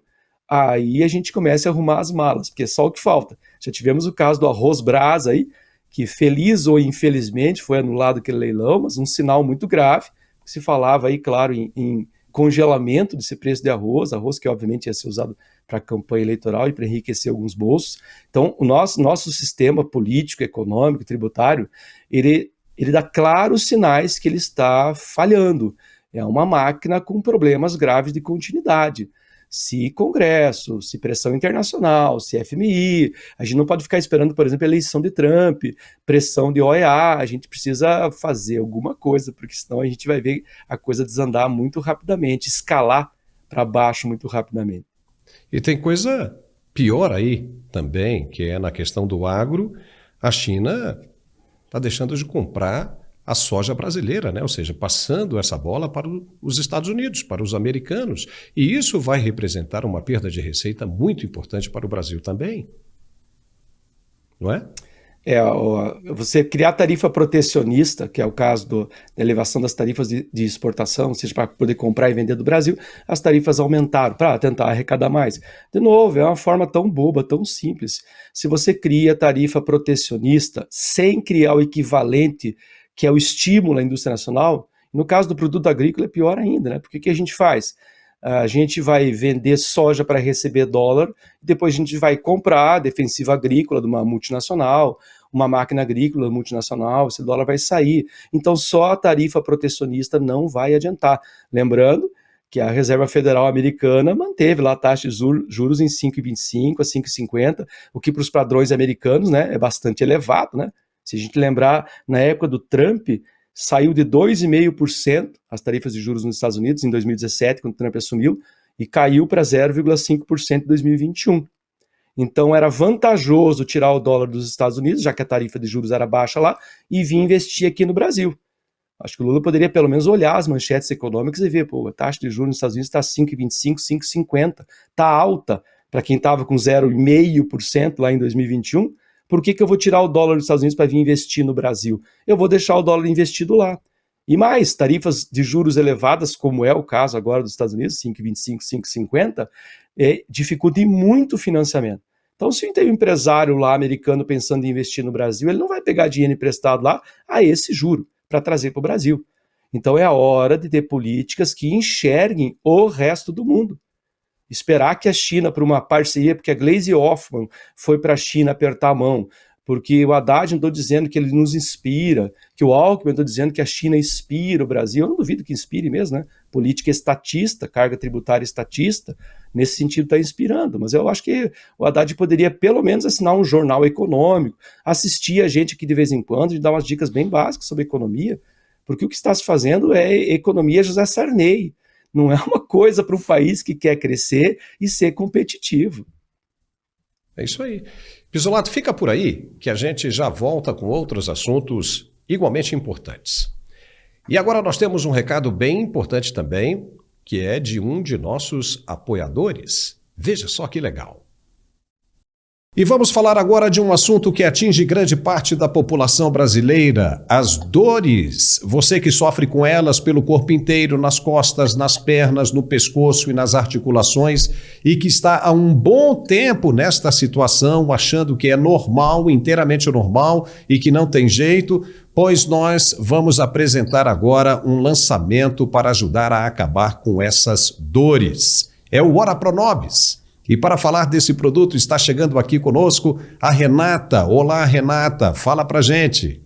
aí a gente começa a arrumar as malas, porque é só o que falta. Já tivemos o caso do arroz Brás aí, que feliz ou infelizmente foi anulado aquele leilão, mas um sinal muito grave. Se falava aí, claro, em congelamento desse preço de arroz que obviamente ia ser usado para campanha eleitoral e para enriquecer alguns bolsos. Então, o nosso sistema político, econômico, tributário, ele dá claros sinais que ele está falhando. É uma máquina com problemas graves de continuidade. Se Congresso, se pressão internacional, se FMI, a gente não pode ficar esperando, por exemplo, a eleição de Trump, pressão de OEA, a gente precisa fazer alguma coisa, porque senão a gente vai ver a coisa desandar muito rapidamente, escalar para baixo muito rapidamente. E tem coisa pior aí também, que é na questão do agro, a China está deixando de comprar a soja brasileira, né? Ou seja, passando essa bola para os Estados Unidos, para os americanos. E isso vai representar uma perda de receita muito importante para o Brasil também. Não é? Você criar tarifa protecionista, que é o caso da elevação das tarifas de exportação, ou seja, para poder comprar e vender do Brasil, as tarifas aumentaram para tentar arrecadar mais. De novo, é uma forma tão boba, tão simples. Se você cria tarifa protecionista sem criar o equivalente, que é o estímulo à indústria nacional, no caso do produto agrícola é pior ainda, né? Porque o que a gente faz? A gente vai vender soja para receber dólar, depois a gente vai comprar a defensiva agrícola de uma multinacional, uma máquina agrícola multinacional, esse dólar vai sair. Então só a tarifa protecionista não vai adiantar. Lembrando que a Reserva Federal Americana manteve lá a taxa de juros em 5,25 a 5,50, o que para os padrões americanos, né, é bastante elevado, né? Se a gente lembrar, na época do Trump, saiu de 2,5% as tarifas de juros nos Estados Unidos em 2017, quando o Trump assumiu, e caiu para 0,5% em 2021. Então era vantajoso tirar o dólar dos Estados Unidos, já que a tarifa de juros era baixa lá, e vir investir aqui no Brasil. Acho que o Lula poderia pelo menos olhar as manchetes econômicas e ver, a taxa de juros nos Estados Unidos está 5,25, 5,50, está alta para quem estava com 0,5% lá em 2021, por que eu vou tirar o dólar dos Estados Unidos para vir investir no Brasil? Eu vou deixar o dólar investido lá. E mais, tarifas de juros elevadas, como é o caso agora dos Estados Unidos, 5,25, 5,50, dificultam muito o financiamento. Então, se tem um empresário lá americano pensando em investir no Brasil, ele não vai pegar dinheiro emprestado lá a esse juro para trazer para o Brasil. Então, é a hora de ter políticas que enxerguem o resto do mundo. Esperar que a China, para uma parceria, porque a Gleisi Hoffmann foi para a China apertar a mão, porque o Haddad não estou dizendo que ele nos inspira, que o Alckmin estou dizendo que a China inspira o Brasil, eu não duvido que inspire mesmo, né? Política estatista, carga tributária estatista, nesse sentido está inspirando, mas eu acho que o Haddad poderia pelo menos assinar um jornal econômico, assistir a gente aqui de vez em quando, e dar umas dicas bem básicas sobre economia, porque o que está se fazendo é economia José Sarney. Não é uma coisa para um país que quer crescer e ser competitivo. É isso aí. Pisolato, fica por aí que a gente já volta com outros assuntos igualmente importantes. E agora nós temos um recado bem importante também, que é de um de nossos apoiadores. Veja só que legal. E vamos falar agora de um assunto que atinge grande parte da população brasileira, as dores. Você que sofre com elas pelo corpo inteiro, nas costas, nas pernas, no pescoço e nas articulações e que está há um bom tempo nesta situação, achando que é normal, inteiramente normal e que não tem jeito, pois nós vamos apresentar agora um lançamento para ajudar a acabar com essas dores. É o Ora Pronobis. E para falar desse produto está chegando aqui conosco a Renata. Olá, Renata, fala pra gente.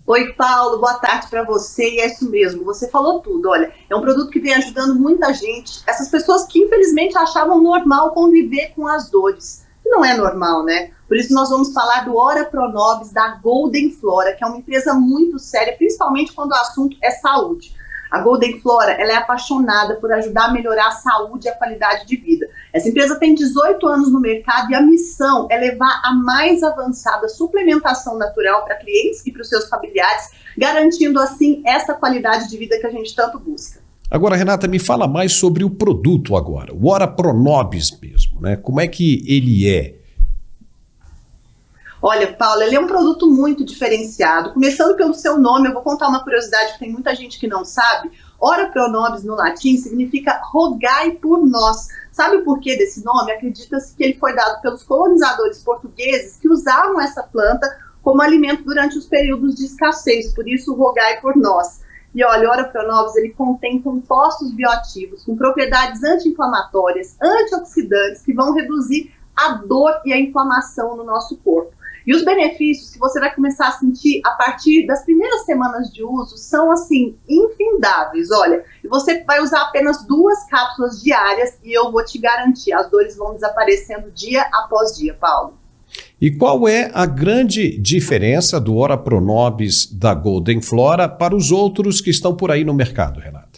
Oi, Paulo, boa tarde para você, e é isso mesmo, você falou tudo. Olha, é um produto que vem ajudando muita gente, essas pessoas que infelizmente achavam normal conviver com as dores. Não é normal, né? Por isso nós vamos falar do Ora Pronobis da Golden Flora, que é uma empresa muito séria, principalmente quando o assunto é saúde. A Golden Flora, ela é apaixonada por ajudar a melhorar a saúde e a qualidade de vida. Essa empresa tem 18 anos no mercado e a missão é levar a mais avançada suplementação natural para clientes e para os seus familiares, garantindo assim essa qualidade de vida que a gente tanto busca. Agora, Renata, me fala mais sobre o produto agora, o Ora Pronobis mesmo, né? Como é que ele é? Olha, Paulo, ele é um produto muito diferenciado. Começando pelo seu nome, eu vou contar uma curiosidade que tem muita gente que não sabe. Ora Pronobis no latim significa rogai por nós. Sabe o porquê desse nome? Acredita-se que ele foi dado pelos colonizadores portugueses que usavam essa planta como alimento durante os períodos de escassez, por isso rogai por nós. E olha, o Ora Pro Nobis, ele contém compostos bioativos com propriedades anti-inflamatórias, antioxidantes, que vão reduzir a dor e a inflamação no nosso corpo. E os benefícios que você vai começar a sentir a partir das primeiras semanas de uso são, assim, infindáveis. Olha, e você vai usar apenas 2 cápsulas diárias e eu vou te garantir, as dores vão desaparecendo dia após dia, Paulo. E qual é a grande diferença do Ora Pro Nobis da Golden Flora para os outros que estão por aí no mercado, Renata?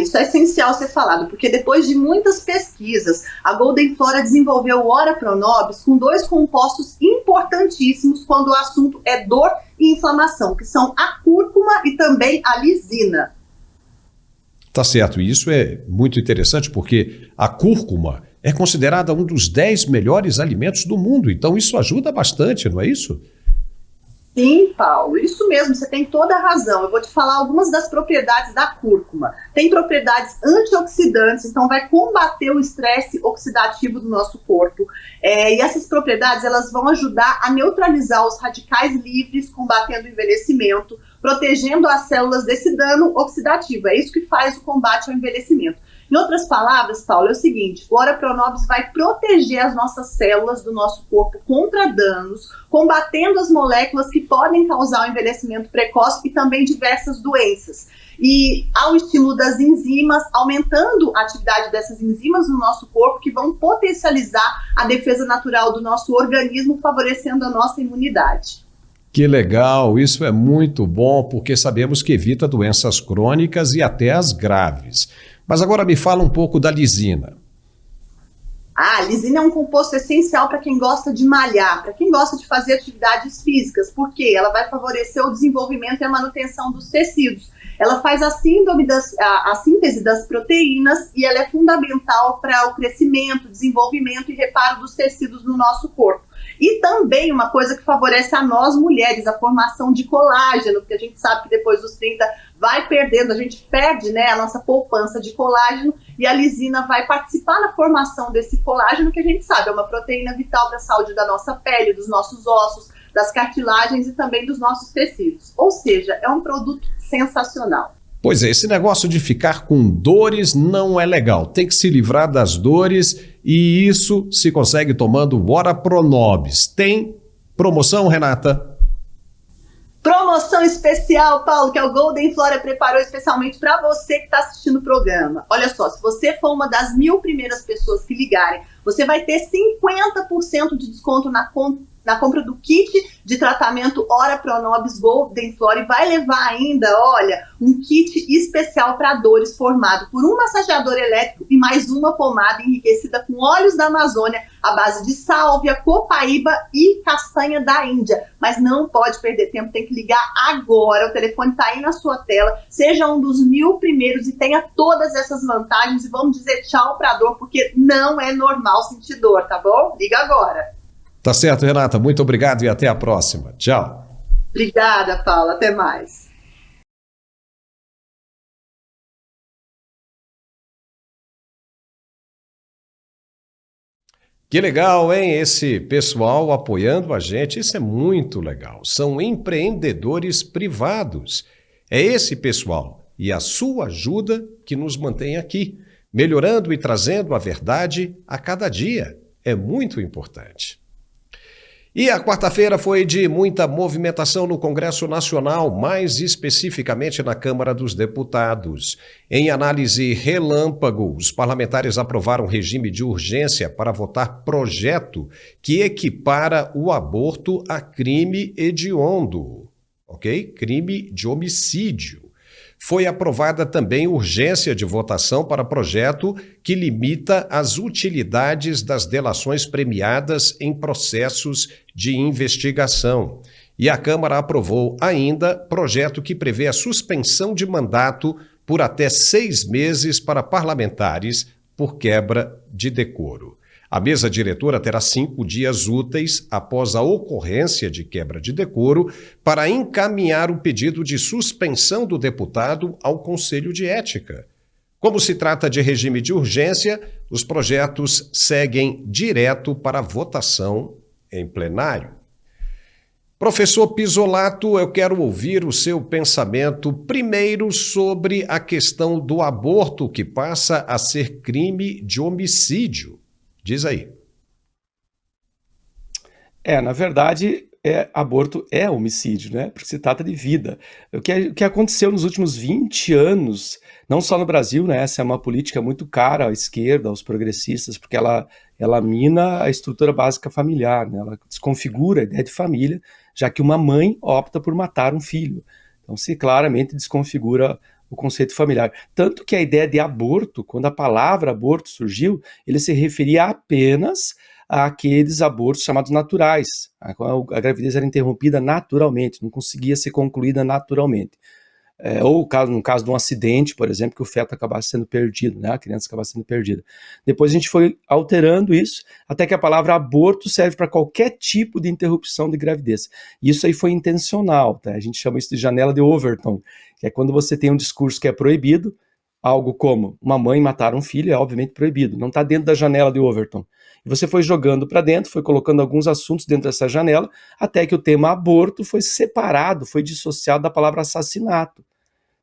Isso é essencial ser falado, porque depois de muitas pesquisas, a Golden Flora desenvolveu o Ora Pro Nobis com 2 compostos importantíssimos quando o assunto é dor e inflamação, que são a cúrcuma e também a lisina. Tá certo, e isso é muito interessante porque a cúrcuma é considerada um dos 10 melhores alimentos do mundo, então isso ajuda bastante, não é isso? Sim, Paulo, isso mesmo, você tem toda a razão. Eu vou te falar algumas das propriedades da cúrcuma. Tem propriedades antioxidantes, então vai combater o estresse oxidativo do nosso corpo. E essas propriedades, elas vão ajudar a neutralizar os radicais livres, combatendo o envelhecimento, protegendo as células desse dano oxidativo. É isso que faz o combate ao envelhecimento. Em outras palavras, Paulo, é o seguinte, o Ora Pro Nobis vai proteger as nossas células do nosso corpo contra danos, combatendo as moléculas que podem causar o envelhecimento precoce e também diversas doenças. E ao estímulo das enzimas, aumentando a atividade dessas enzimas no nosso corpo, que vão potencializar a defesa natural do nosso organismo, favorecendo a nossa imunidade. Que legal, isso é muito bom, porque sabemos que evita doenças crônicas e até as graves. Mas agora me fala um pouco da lisina. A lisina é um composto essencial para quem gosta de malhar, para quem gosta de fazer atividades físicas, porque ela vai favorecer o desenvolvimento e a manutenção dos tecidos. Ela faz a síntese das proteínas e ela é fundamental para o crescimento, desenvolvimento e reparo dos tecidos no nosso corpo. E também uma coisa que favorece a nós mulheres, a formação de colágeno, porque a gente sabe que depois dos 30 vai perdendo, a gente perde, né, a nossa poupança de colágeno, e a lisina vai participar na formação desse colágeno, que a gente sabe é uma proteína vital para a saúde da nossa pele, dos nossos ossos, das cartilagens e também dos nossos tecidos. Ou seja, é um produto sensacional. Pois é, esse negócio de ficar com dores não é legal. Tem que se livrar das dores e isso se consegue tomando o Ora Pro Nobis. Tem promoção, Renata? Promoção especial, Paulo, que a Golden Flora preparou especialmente para você que está assistindo o programa. Olha só, se você for uma das 1000 primeiras pessoas que ligarem, você vai ter 50% de desconto na compra do kit de tratamento Ora Pro Nobis Golden Flora e vai levar ainda, olha, um kit especial para dores formado por um massageador elétrico e mais uma pomada enriquecida com óleos da Amazônia à base de sálvia, copaíba e castanha da Índia. Mas não pode perder tempo, tem que ligar agora, o telefone está aí na sua tela, seja um dos 1000 primeiros e tenha todas essas vantagens e vamos dizer tchau para dor, porque não é normal sentir dor, tá bom? Liga agora. Tá certo, Renata. Muito obrigado e até a próxima. Tchau. Obrigada, Paula. Até mais. Que legal, hein? Esse pessoal apoiando a gente. Isso é muito legal. São empreendedores privados. É esse pessoal e a sua ajuda que nos mantém aqui, melhorando e trazendo a verdade a cada dia. É muito importante. E a quarta-feira foi de muita movimentação no Congresso Nacional, mais especificamente na Câmara dos Deputados. Em análise relâmpago, os parlamentares aprovaram regime de urgência para votar projeto que equipara o aborto a crime hediondo, ok? Crime de homicídio. Foi aprovada também urgência de votação para projeto que limita as utilidades das delações premiadas em processos de investigação. E a Câmara aprovou ainda projeto que prevê a suspensão de mandato por até 6 meses para parlamentares por quebra de decoro. A mesa diretora terá 5 dias úteis após a ocorrência de quebra de decoro para encaminhar o pedido de suspensão do deputado ao Conselho de Ética. Como se trata de regime de urgência, os projetos seguem direto para votação em plenário. Professor Pisolato, eu quero ouvir o seu pensamento primeiro sobre a questão do aborto, que passa a ser crime de homicídio. Diz aí. Na verdade, aborto é homicídio, né? Porque se trata de vida. O que aconteceu nos últimos 20 anos, não só no Brasil, né? Essa é uma política muito cara à esquerda, aos progressistas, porque ela mina a estrutura básica familiar, né? Ela desconfigura a ideia de família, já que uma mãe opta por matar um filho. Então, se claramente desconfigura o conceito familiar. Tanto que a ideia de aborto, quando a palavra aborto surgiu, ele se referia apenas àqueles abortos chamados naturais. A gravidez era interrompida naturalmente, não conseguia ser concluída naturalmente. Ou no caso de um acidente, por exemplo, que o feto acabasse sendo perdido, né? A criança acabasse sendo perdida. Depois a gente foi alterando isso, até que a palavra aborto serve para qualquer tipo de interrupção de gravidez. E isso aí foi intencional, tá? A gente chama isso de janela de Overton, que é quando você tem um discurso que é proibido, algo como uma mãe matar um filho é obviamente proibido, não está dentro da janela de Overton. E você foi jogando para dentro, foi colocando alguns assuntos dentro dessa janela, até que o tema aborto foi separado, foi dissociado da palavra assassinato.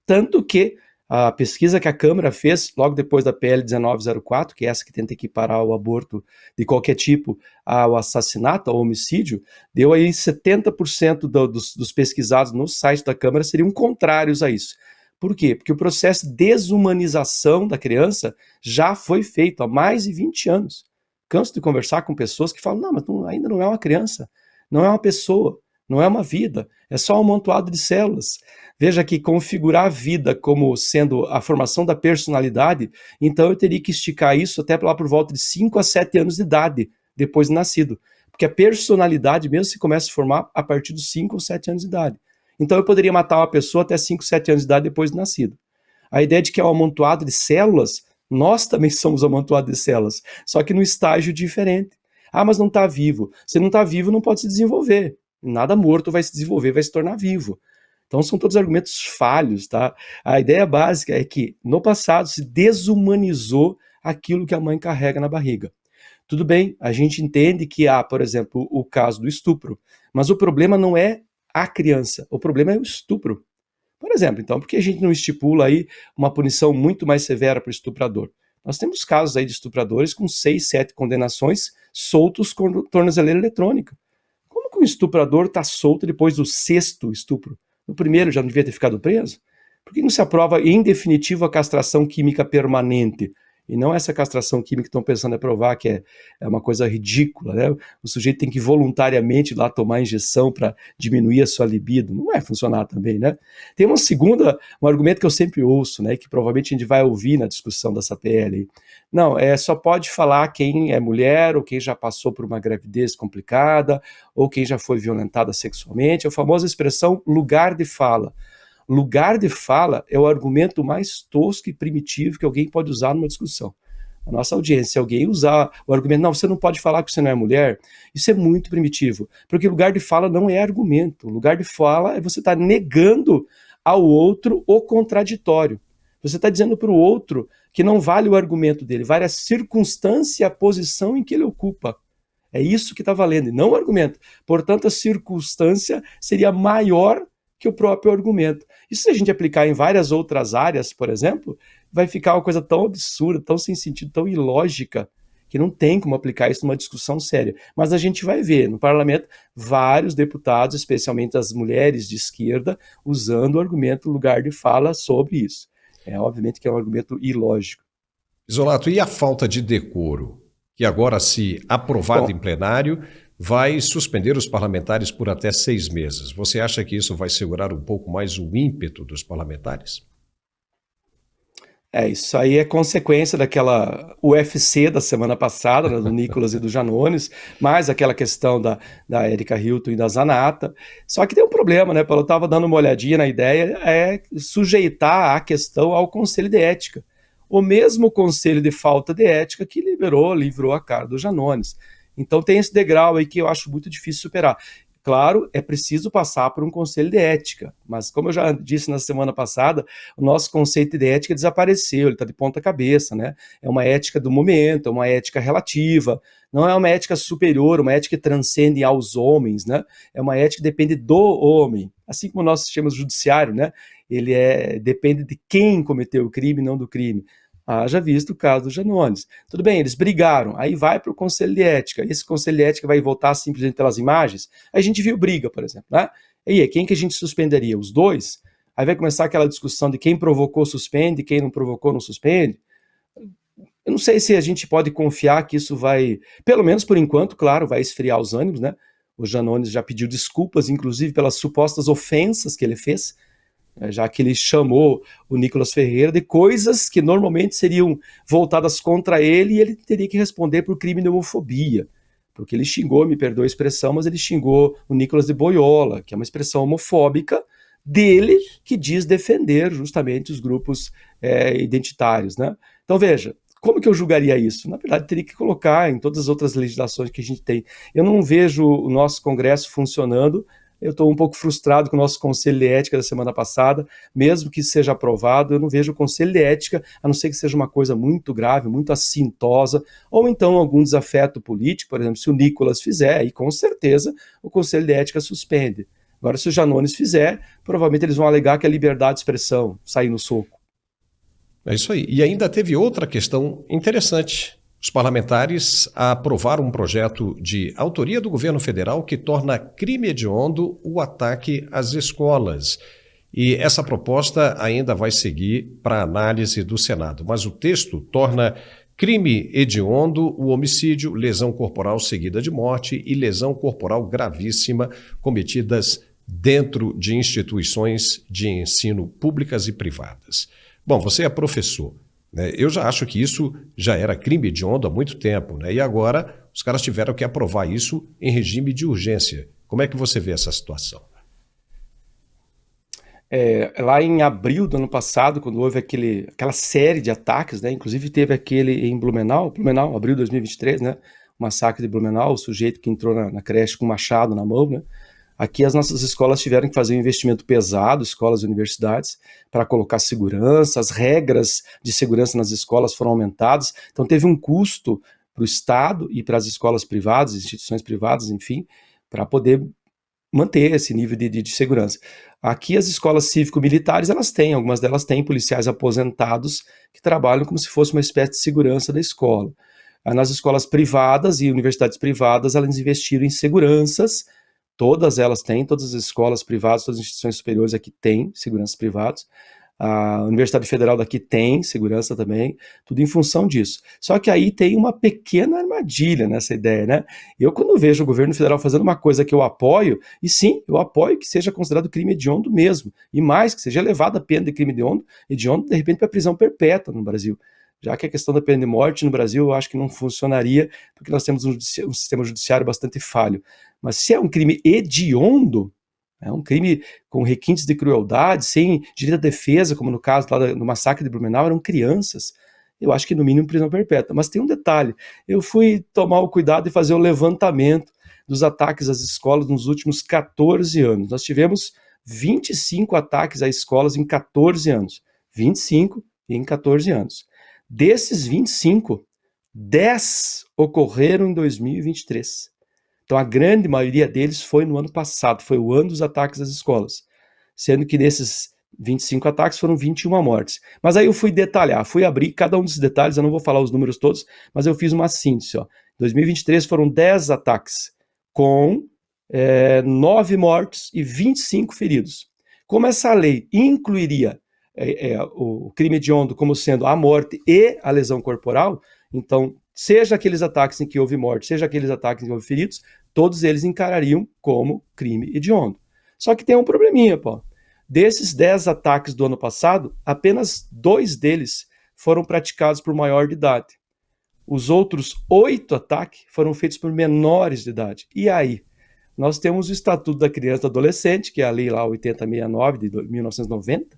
Tanto que a pesquisa que a Câmara fez, logo depois da PL 1904, que é essa que tenta equiparar o aborto de qualquer tipo ao assassinato, ao homicídio, deu aí 70% dos pesquisados no site da Câmara seriam contrários a isso. Por quê? Porque o processo de desumanização da criança já foi feito há mais de 20 anos. Canso de conversar com pessoas que falam, não, mas ainda não é uma criança, não é uma pessoa, não é uma vida, é só um amontoado de células. Veja que configurar a vida como sendo a formação da personalidade, então eu teria que esticar isso até lá por volta de 5 a 7 anos de idade, depois de nascido. Porque a personalidade mesmo se começa a formar a partir dos 5 ou 7 anos de idade. Então eu poderia matar uma pessoa até 5, 7 anos de idade depois de nascido. A ideia de que é um amontoado de células, nós também somos amontoado de células, só que num estágio diferente. Ah, mas não está vivo. Se não está vivo, não pode se desenvolver. Nada morto vai se desenvolver, vai se tornar vivo. Então são todos argumentos falhos, tá? A ideia básica é que no passado se desumanizou aquilo que a mãe carrega na barriga. Tudo bem, a gente entende que há, por exemplo, o caso do estupro, mas o problema não é a criança, o problema é o estupro. Por exemplo, então, por que a gente não estipula aí uma punição muito mais severa para o estuprador? Nós temos casos aí de estupradores com 6, 7 condenações soltos com tornozeleira eletrônica. Como que um estuprador está solto depois do 6º estupro? No primeiro já não devia ter ficado preso? Por que não se aprova em definitivo a castração química permanente? E não essa castração química que estão pensando em aprovar, que é uma coisa ridícula, né? O sujeito tem que voluntariamente ir lá tomar injeção para diminuir a sua libido. Não vai funcionar também, né? Tem um argumento que eu sempre ouço, né? Que provavelmente a gente vai ouvir na discussão dessa PL. Não, só pode falar quem é mulher, ou quem já passou por uma gravidez complicada, ou quem já foi violentada sexualmente. É a famosa expressão lugar de fala. Lugar de fala é o argumento mais tosco e primitivo que alguém pode usar numa discussão. A nossa audiência, se alguém usar o argumento, não, você não pode falar que você não é mulher, isso é muito primitivo, porque lugar de fala não é argumento. Lugar de fala é você estar negando ao outro o contraditório. Você está dizendo para o outro que não vale o argumento dele, vale a circunstância e a posição em que ele ocupa. É isso que está valendo, e não o argumento. Portanto, a circunstância seria maior que o próprio argumento. E se a gente aplicar em várias outras áreas, por exemplo, vai ficar uma coisa tão absurda, tão sem sentido, tão ilógica, que não tem como aplicar isso numa discussão séria. Mas a gente vai ver no parlamento vários deputados, especialmente as mulheres de esquerda, usando o argumento lugar de fala sobre isso. Obviamente que é um argumento ilógico. Pisolato, e a falta de decoro, que agora, se aprovado em plenário, vai suspender os parlamentares por até 6 meses. Você acha que isso vai segurar um pouco mais o ímpeto dos parlamentares? Isso aí é consequência daquela UFC da semana passada, né, do Nicolas e do Janones, mais aquela questão da Erika Hilton e da Zanata. Só que tem um problema, né, Paulo? Eu estava dando uma olhadinha na ideia, sujeitar a questão ao Conselho de Ética. O mesmo Conselho de Falta de Ética que livrou a cara do Janones. Então tem esse degrau aí que eu acho muito difícil superar. Claro, é preciso passar por um conselho de ética, mas como eu já disse na semana passada, o nosso conceito de ética desapareceu, ele está de ponta cabeça, né? É uma ética do momento, é uma ética relativa, não é uma ética superior, uma ética que transcende aos homens, né? É uma ética que depende do homem, assim como o nosso sistema judiciário, né? Ele depende de quem cometeu o crime, não do crime. Haja visto o caso do Janones. Tudo bem, eles brigaram, aí vai para o Conselho de Ética. Esse Conselho de Ética vai votar simplesmente pelas imagens? Aí a gente viu briga, por exemplo, né? E aí, quem que a gente suspenderia? Os dois? Aí vai começar aquela discussão de quem provocou suspende, quem não provocou não suspende. Eu não sei se a gente pode confiar que isso vai, pelo menos por enquanto, claro, vai esfriar os ânimos, né? O Janones já pediu desculpas, inclusive pelas supostas ofensas que ele fez, já que ele chamou o Nicolas Ferreira de coisas que normalmente seriam voltadas contra ele e ele teria que responder por crime de homofobia, porque ele xingou, me perdoa a expressão, mas ele xingou o Nicolas de boiola, que é uma expressão homofóbica dele, que diz defender justamente os grupos identitários, né? Então veja, como que eu julgaria isso? Na verdade, teria que colocar em todas as outras legislações que a gente tem. Eu não vejo o nosso Congresso funcionando. Eu estou um pouco frustrado com o nosso Conselho de Ética da semana passada, mesmo que seja aprovado, eu não vejo o Conselho de Ética, a não ser que seja uma coisa muito grave, muito assintosa, ou então algum desafeto político, por exemplo, se o Nicolas fizer, aí com certeza o Conselho de Ética suspende. Agora, se o Janones fizer, provavelmente eles vão alegar que é liberdade de expressão, sair no soco. É isso aí. E ainda teve outra questão interessante. Os parlamentares aprovaram um projeto de autoria do governo federal que torna crime hediondo o ataque às escolas. E essa proposta ainda vai seguir para análise do Senado. Mas o texto torna crime hediondo o homicídio, lesão corporal seguida de morte e lesão corporal gravíssima cometidas dentro de instituições de ensino públicas e privadas. Bom, você é professor. Eu já acho que isso já era crime hediondo há muito tempo, né? E agora os caras tiveram que aprovar isso em regime de urgência. Como é que você vê essa situação? Lá em abril do ano passado, quando houve aquela série de ataques, né? Inclusive teve aquele em Blumenau, abril de 2023, né? O massacre de Blumenau, o sujeito que entrou na creche com um machado na mão, né? Aqui as nossas escolas tiveram que fazer um investimento pesado, escolas e universidades, para colocar segurança, as regras de segurança nas escolas foram aumentadas, então teve um custo para o Estado e para as escolas privadas, instituições privadas, enfim, para poder manter esse nível de segurança. Aqui as escolas cívico-militares, algumas delas têm policiais aposentados que trabalham como se fosse uma espécie de segurança da escola. Nas escolas privadas e universidades privadas, elas investiram em seguranças. Todas elas têm, todas as escolas privadas, todas as instituições superiores aqui têm seguranças privadas. A Universidade Federal daqui tem segurança também, tudo em função disso. Só que aí tem uma pequena armadilha nessa ideia, né? Eu, quando vejo o governo federal fazendo uma coisa que eu apoio, e sim, eu apoio que seja considerado crime hediondo mesmo, e mais, que seja elevada a pena de crime hediondo, de repente, para prisão perpétua no Brasil. Já que a questão da pena de morte no Brasil eu acho que não funcionaria, porque nós temos um sistema judiciário bastante falho. Mas se é um crime hediondo, é um crime com requintes de crueldade, sem direito à defesa, como no caso lá no massacre de Blumenau, eram crianças, eu acho que no mínimo prisão perpétua. Mas tem um detalhe, eu fui tomar o cuidado de fazer o levantamento dos ataques às escolas nos últimos 14 anos. Nós tivemos 25 ataques a escolas em 14 anos. 25 em 14 anos. Desses 25, 10 ocorreram em 2023. Então a grande maioria deles foi no ano passado, foi o ano dos ataques às escolas, sendo que desses 25 ataques foram 21 mortes. Mas aí eu fui detalhar, fui abrir cada um desses detalhes, eu não vou falar os números todos, mas eu fiz uma síntese. Em 2023 foram 10 ataques, com 9 mortes e 25 feridos. Como essa lei incluiria o crime hediondo como sendo a morte e a lesão corporal, então, seja aqueles ataques em que houve morte, seja aqueles ataques em que houve feridos, todos eles encarariam como crime hediondo. Só que tem um probleminha, pô. Desses 10 ataques do ano passado, apenas 2 deles foram praticados por maior de idade. Os outros 8 ataques foram feitos por menores de idade. E aí? Nós temos o Estatuto da Criança e do Adolescente, que é a lei lá 8069 de 1990,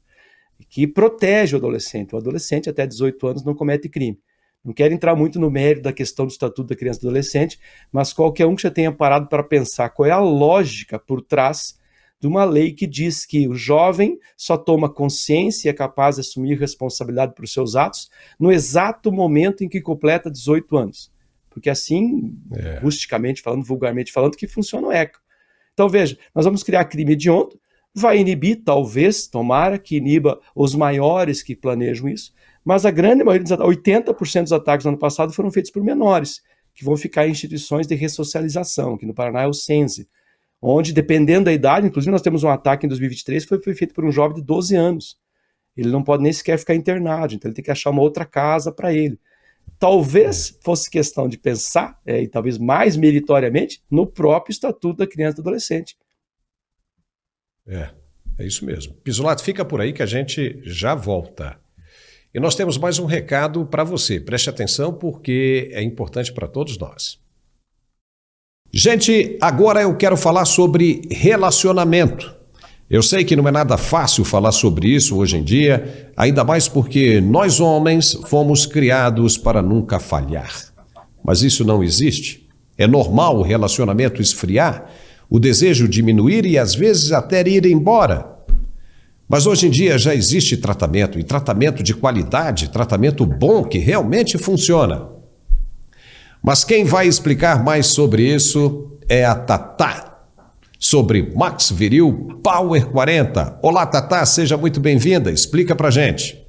que protege o adolescente. O adolescente até 18 anos não comete crime. Não quero entrar muito no mérito da questão do Estatuto da Criança e do Adolescente, mas qualquer um que já tenha parado para pensar qual é a lógica por trás de uma lei que diz que o jovem só toma consciência e é capaz de assumir responsabilidade por seus atos no exato momento em que completa 18 anos. Porque assim, rusticamente falando, vulgarmente falando, que funciona o ECA. Então veja, nós vamos criar crime hediondo, vai inibir, talvez, tomara que iniba os maiores que planejam isso, mas a grande maioria dos ataques, 80% dos ataques no ano passado foram feitos por menores, que vão ficar em instituições de ressocialização, que no Paraná é o SENSE, onde, dependendo da idade, inclusive nós temos um ataque em 2023 que foi feito por um jovem de 12 anos. Ele não pode nem sequer ficar internado, então ele tem que achar uma outra casa para ele. Talvez fosse questão de pensar, e talvez mais meritoriamente, no próprio Estatuto da Criança e do Adolescente. É isso mesmo. Pisolato, fica por aí que a gente já volta. E nós temos mais um recado para você. Preste atenção porque é importante para todos nós. Gente, agora eu quero falar sobre relacionamento. Eu sei que não é nada fácil falar sobre isso hoje em dia, ainda mais porque nós homens fomos criados para nunca falhar. Mas isso não existe. É normal o relacionamento esfriar, o desejo diminuir e às vezes até ir embora. Mas hoje em dia já existe tratamento, e tratamento de qualidade, tratamento bom que realmente funciona. Mas quem vai explicar mais sobre isso é a Tatá, sobre Max Viril Power 40. Olá, Tatá, seja muito bem-vinda, explica pra gente.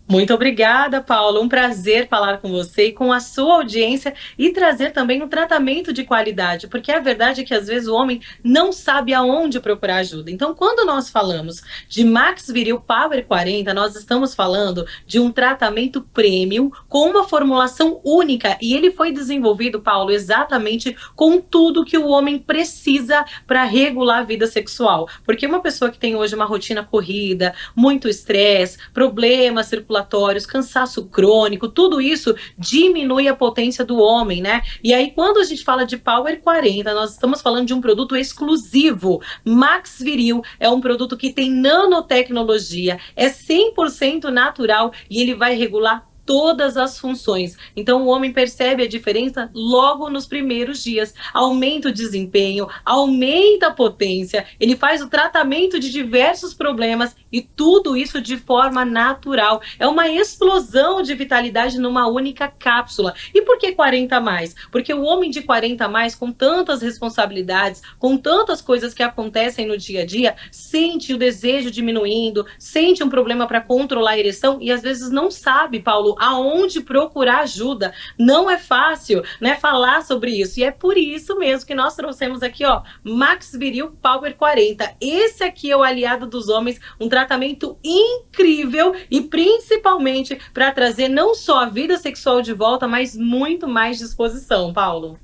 Muito obrigada, Paulo. Um prazer falar com você e com a sua audiência e trazer também um tratamento de qualidade, porque a verdade é que às vezes o homem não sabe aonde procurar ajuda. Então, quando nós falamos de Max Viril Power 40, nós estamos falando de um tratamento premium com uma formulação única e ele foi desenvolvido, Paulo, exatamente com tudo que o homem precisa para regular a vida sexual. Porque uma pessoa que tem hoje uma rotina corrida, muito estresse, problemas circulatórios, cansaço crônico, tudo isso diminui a potência do homem, né? E aí, quando a gente fala de Power 40, nós estamos falando de um produto exclusivo. Max Viril é um produto que tem nanotecnologia, é 100% natural e ele vai regular todas as funções. Então o homem percebe a diferença logo nos primeiros dias. Aumenta o desempenho, aumenta a potência, ele faz o tratamento de diversos problemas e tudo isso de forma natural. É uma explosão de vitalidade numa única cápsula. E por que 40 a mais? Porque o homem de 40 a mais, com tantas responsabilidades, com tantas coisas que acontecem no dia a dia, sente o desejo diminuindo, sente um problema para controlar a ereção e às vezes não sabe, Paulo, aonde procurar ajuda. Não é fácil, né, falar sobre isso. E é por isso mesmo que nós trouxemos aqui, ó, Max Viril Power 40. Esse aqui é o aliado dos homens, um tratamento incrível e principalmente para trazer não só a vida sexual de volta, mas muito mais disposição, Paulo.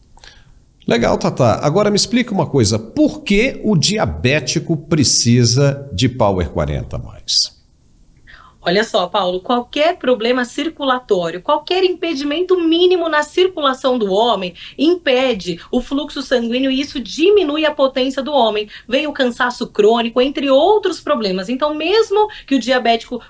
Legal, Tatá. Agora me explica uma coisa. Por que o diabético precisa de Power 40 a mais? Olha só, Paulo, qualquer problema circulatório, qualquer impedimento mínimo na circulação do homem impede o fluxo sanguíneo e isso diminui a potência do homem. Vem o cansaço crônico, entre outros problemas. Então, mesmo que o diabético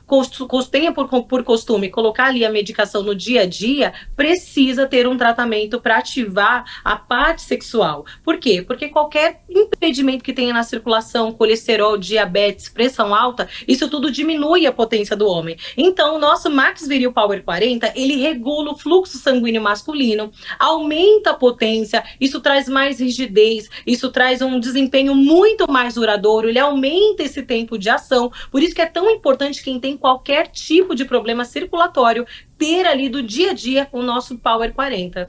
tenha por costume colocar ali a medicação no dia a dia, precisa ter um tratamento para ativar a parte sexual. Por quê? Porque qualquer impedimento que tenha na circulação, colesterol, diabetes, pressão alta, isso tudo diminui a potência do homem. Então, o nosso Max Viril Power 40, ele regula o fluxo sanguíneo masculino, aumenta a potência, isso traz mais rigidez, isso traz um desempenho muito mais duradouro, ele aumenta esse tempo de ação, por isso que é tão importante quem tem qualquer tipo de problema circulatório ter ali do dia a dia o nosso Power 40.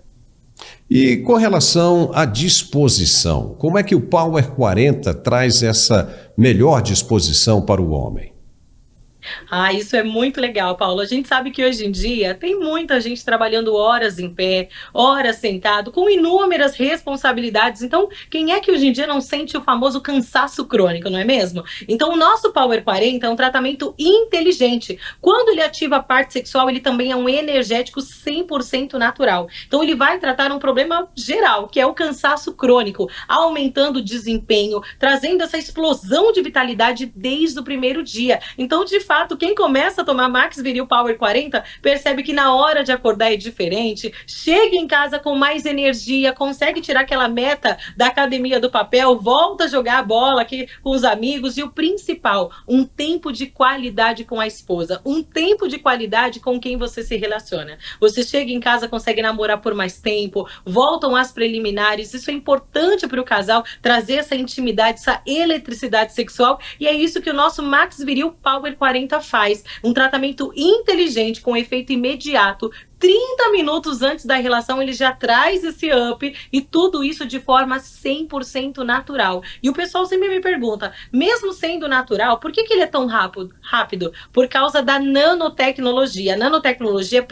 E com relação à disposição, como é que o Power 40 traz essa melhor disposição para o homem? Ah, isso é muito legal, Paulo. A gente sabe que hoje em dia tem muita gente trabalhando horas em pé, horas sentado, com inúmeras responsabilidades. Então, quem é que hoje em dia não sente o famoso cansaço crônico, não é mesmo? Então, o nosso Power 40 é um tratamento inteligente. Quando ele ativa a parte sexual, ele também é um energético 100% natural. Então, ele vai tratar um problema geral, que é o cansaço crônico, aumentando o desempenho, trazendo essa explosão de vitalidade desde o primeiro dia. Então, de fato, fato, quem começa a tomar Max Viril Power 40 percebe que na hora de acordar é diferente, chega em casa com mais energia, consegue tirar aquela meta da academia do papel, volta a jogar a bola aqui com os amigos e o principal, um tempo de qualidade com a esposa, um tempo de qualidade com quem você se relaciona. Você chega em casa, consegue namorar por mais tempo, voltam as preliminares, isso é importante para o casal, trazer essa intimidade, essa eletricidade sexual, e é isso que o nosso Max Viril Power 40 faz, um tratamento inteligente com efeito imediato, 30 minutos antes da relação ele já traz esse up e tudo isso de forma 100% natural. E o pessoal sempre me pergunta, mesmo sendo natural, por que ele é tão rápido? Por causa da nanotecnologia. A nanotecnologia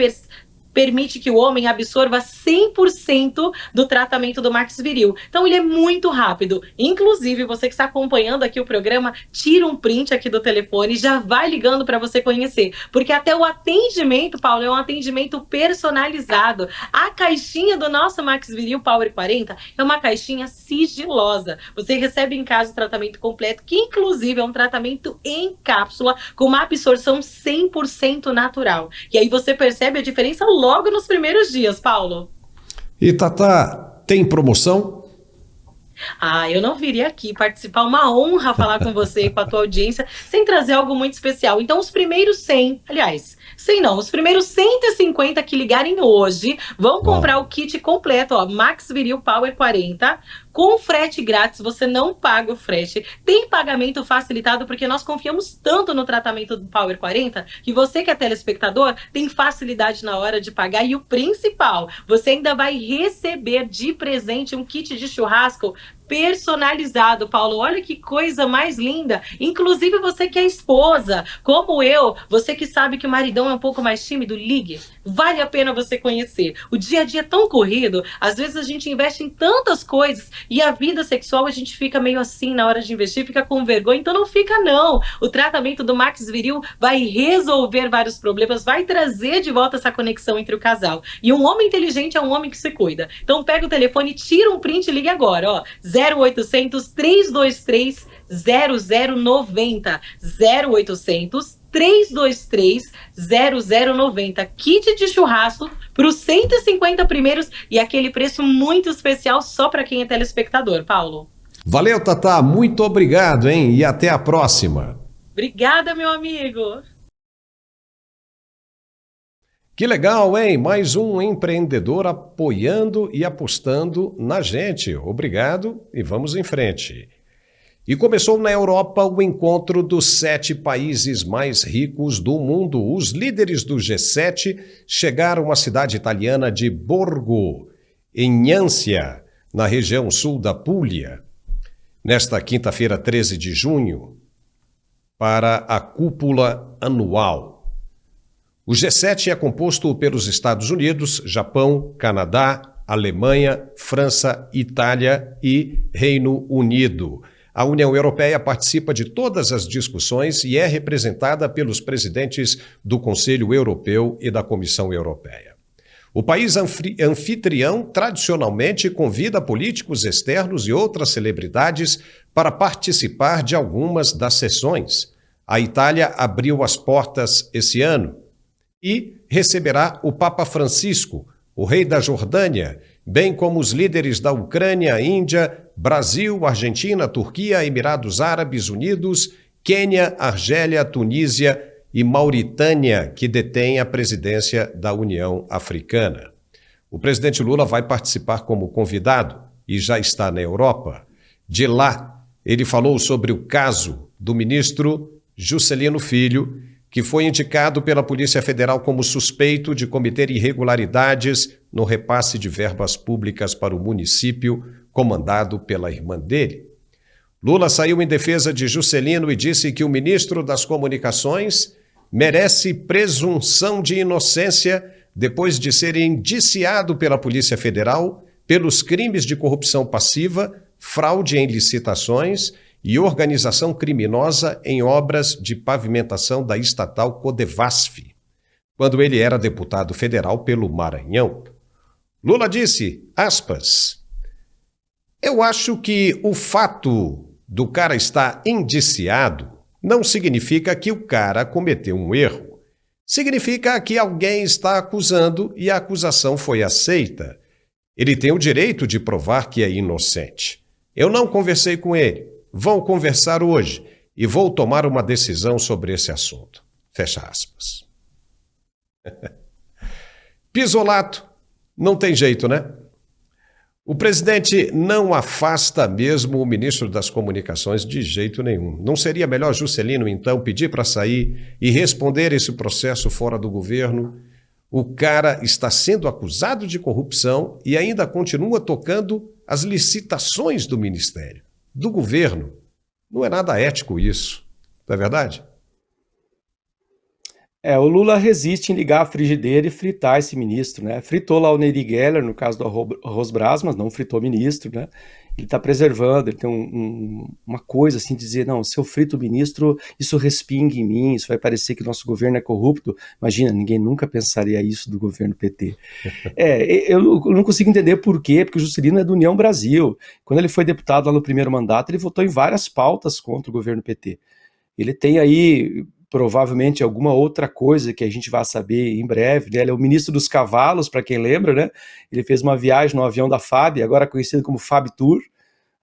permite que o homem absorva 100% do tratamento do Max Viril. Então ele é muito rápido. Inclusive, você que está acompanhando aqui o programa, tira um print aqui do telefone e já vai ligando para você conhecer. Porque até o atendimento, Paulo, é um atendimento personalizado. A caixinha do nosso Max Viril Power 40 é uma caixinha sigilosa. Você recebe em casa o tratamento completo, que inclusive é um tratamento em cápsula, com uma absorção 100% natural. E aí você percebe a diferença logo nos primeiros dias, Paulo. E Tatá, tem promoção? Eu não viria aqui participar, uma honra falar com você e com a tua audiência, sem trazer algo muito especial. Então os primeiros 100, aliás, 100 não, os primeiros 150 que ligarem hoje, vão comprar o kit completo, ó, Max Viril Power 40, com frete grátis, você não paga o frete, tem pagamento facilitado, porque nós confiamos tanto no tratamento do Power 40, que você que é telespectador, tem facilidade na hora de pagar, e o principal, você ainda vai receber de presente um kit de churrasco personalizado, Paulo. Olha que coisa mais linda. Inclusive você que é esposa, como eu, você que sabe que o maridão é um pouco mais tímido, ligue. Vale a pena você conhecer. O dia a dia é tão corrido, às vezes a gente investe em tantas coisas e a vida sexual a gente fica meio assim na hora de investir, fica com vergonha, então não fica não. O tratamento do Max Viril vai resolver vários problemas, vai trazer de volta essa conexão entre o casal. E um homem inteligente é um homem que se cuida. Então pega o telefone, tira um print e ligue agora, ó. 0800 323 0090, 0800 323 0090, kit de churrasco para os 150 primeiros e aquele preço muito especial só para quem é telespectador, Paulo. Valeu, Tatá, muito obrigado, hein? E até a próxima. Obrigada, meu amigo. Que legal, hein? Mais um empreendedor apoiando e apostando na gente. Obrigado e vamos em frente. E começou na Europa o encontro dos 7 países mais ricos do mundo. Os líderes do G7 chegaram à cidade italiana de Borgo, em Ânsia, na região sul da Puglia, nesta quinta-feira, 13 de junho, para a cúpula anual. O G7 é composto pelos Estados Unidos, Japão, Canadá, Alemanha, França, Itália e Reino Unido. A União Europeia participa de todas as discussões e é representada pelos presidentes do Conselho Europeu e da Comissão Europeia. O país anfitrião tradicionalmente convida políticos externos e outras celebridades para participar de algumas das sessões. A Itália abriu as portas esse ano e receberá o Papa Francisco, o rei da Jordânia, bem como os líderes da Ucrânia, Índia, Brasil, Argentina, Turquia, Emirados Árabes Unidos, Quênia, Argélia, Tunísia e Mauritânia, que detém a presidência da União Africana. O presidente Lula vai participar como convidado e já está na Europa. De lá, ele falou sobre o caso do ministro Juscelino Filho, que foi indicado pela Polícia Federal como suspeito de cometer irregularidades no repasse de verbas públicas para o município, comandado pela irmã dele. Lula saiu em defesa de Juscelino e disse que o ministro das Comunicações merece presunção de inocência depois de ser indiciado pela Polícia Federal pelos crimes de corrupção passiva, fraude em licitações e organização criminosa em obras de pavimentação da estatal Codevasf, quando ele era deputado federal pelo Maranhão. Lula disse, aspas, eu acho que o fato do cara estar indiciado não significa que o cara cometeu um erro. Significa que alguém está acusando e a acusação foi aceita. Ele tem o direito de provar que é inocente. Eu não conversei com ele. Vou conversar hoje e vou tomar uma decisão sobre esse assunto. Fecha aspas. Pisolato. Não tem jeito, né? O presidente não afasta mesmo o ministro das Comunicações de jeito nenhum. Não seria melhor Juscelino, então, pedir para sair e responder esse processo fora do governo? O cara está sendo acusado de corrupção e ainda continua tocando as licitações do ministério, do governo. Não é nada ético isso, não é verdade? O Lula resiste em ligar a frigideira e fritar esse ministro, né? Fritou lá o Neri Geller, no caso do arroz Brás, mas não fritou o ministro, né? Ele está preservando, ele tem uma coisa assim de dizer, não, se eu frito o ministro, isso respinga em mim, isso vai parecer que o nosso governo é corrupto. Imagina, ninguém nunca pensaria isso do governo PT. Eu não consigo entender por quê, porque o Juscelino é do União Brasil. Quando ele foi deputado lá no primeiro mandato, ele votou em várias pautas contra o governo PT. Ele tem aí provavelmente alguma outra coisa que a gente vai saber em breve, né? Ele é o ministro dos cavalos, para quem lembra, né? Ele fez uma viagem no avião da FAB, agora conhecido como FAB Tour,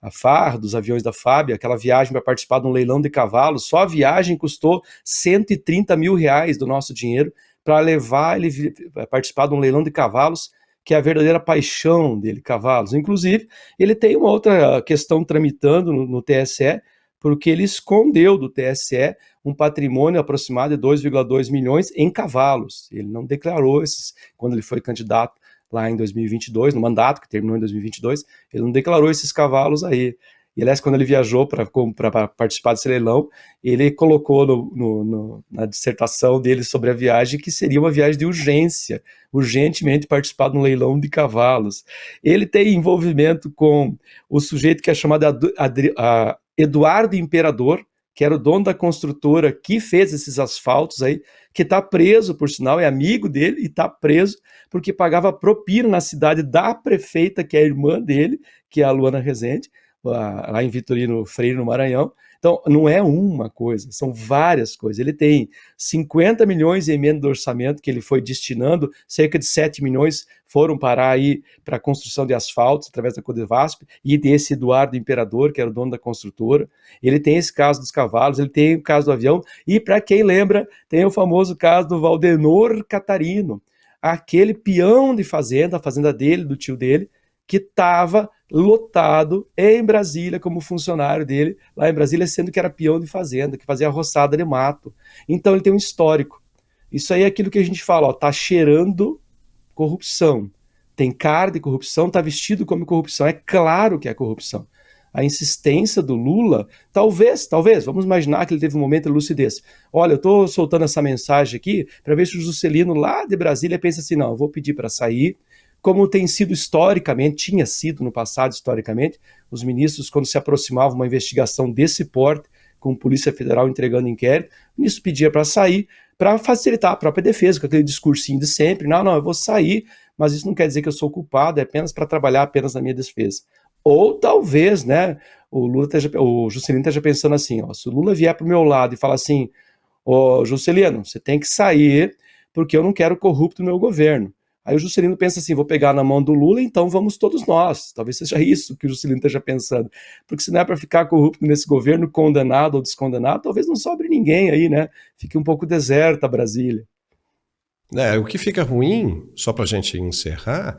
a FAR dos aviões da FAB, aquela viagem para participar de um leilão de cavalos. Só a viagem custou R$130 mil do nosso dinheiro para levar ele a participar de um leilão de cavalos, que é a verdadeira paixão dele, cavalos. Inclusive, ele tem uma outra questão tramitando no TSE, porque ele escondeu do TSE um patrimônio aproximado de 2,2 milhões em cavalos. Ele não declarou esses, quando ele foi candidato lá em 2022, no mandato que terminou em 2022, ele não declarou esses cavalos aí. E, aliás, quando ele viajou para participar desse leilão, ele colocou na dissertação dele sobre a viagem que seria uma viagem de urgência, urgentemente participar de um leilão de cavalos. Ele tem envolvimento com o sujeito que é chamado Eduardo Imperador, que era o dono da construtora que fez esses asfaltos aí, que está preso, por sinal, é amigo dele e está preso porque pagava propina na cidade da prefeita, que é a irmã dele, que é a Luana Rezende, lá em Vitorino Freire, no Maranhão. Então, não é uma coisa, são várias coisas. Ele tem 50 milhões em emenda do orçamento que ele foi destinando, cerca de 7 milhões foram parar aí para a construção de asfaltos através da Codevasp e desse Eduardo Imperador, que era o dono da construtora. Ele tem esse caso dos cavalos, ele tem o caso do avião e, para quem lembra, tem o famoso caso do Valdenor Catarino, aquele peão de fazenda, a fazenda dele, do tio dele, que estava lotado em Brasília como funcionário dele, lá em Brasília, sendo que era peão de fazenda, que fazia roçada de mato. Então ele tem um histórico. Isso aí é aquilo que a gente fala, tá cheirando corrupção, tem cara de corrupção, tá vestido como corrupção, é claro que é corrupção. A insistência do Lula, talvez, vamos imaginar que ele teve um momento de lucidez. Olha, eu estou soltando essa mensagem aqui para ver se o Juscelino lá de Brasília pensa assim, não, eu vou pedir para sair, como tem sido historicamente, tinha sido no passado historicamente, os ministros, quando se aproximavam uma investigação desse porte, com a Polícia Federal entregando inquérito, o ministro pedia para sair, para facilitar a própria defesa, com aquele discursinho de sempre, não, eu vou sair, mas isso não quer dizer que eu sou culpado, é apenas para trabalhar apenas na minha defesa. Ou talvez, né, o Juscelino esteja pensando assim, se o Lula vier para o meu lado e falar assim, Juscelino, você tem que sair, porque eu não quero corrupto no meu governo. Aí o Juscelino pensa assim, vou pegar na mão do Lula, então vamos todos nós. Talvez seja isso que o Juscelino esteja pensando. Porque se não é para ficar corrupto nesse governo, condenado ou descondenado, talvez não sobre ninguém aí, né? Fique um pouco deserta Brasília. O que fica ruim, só para a gente encerrar,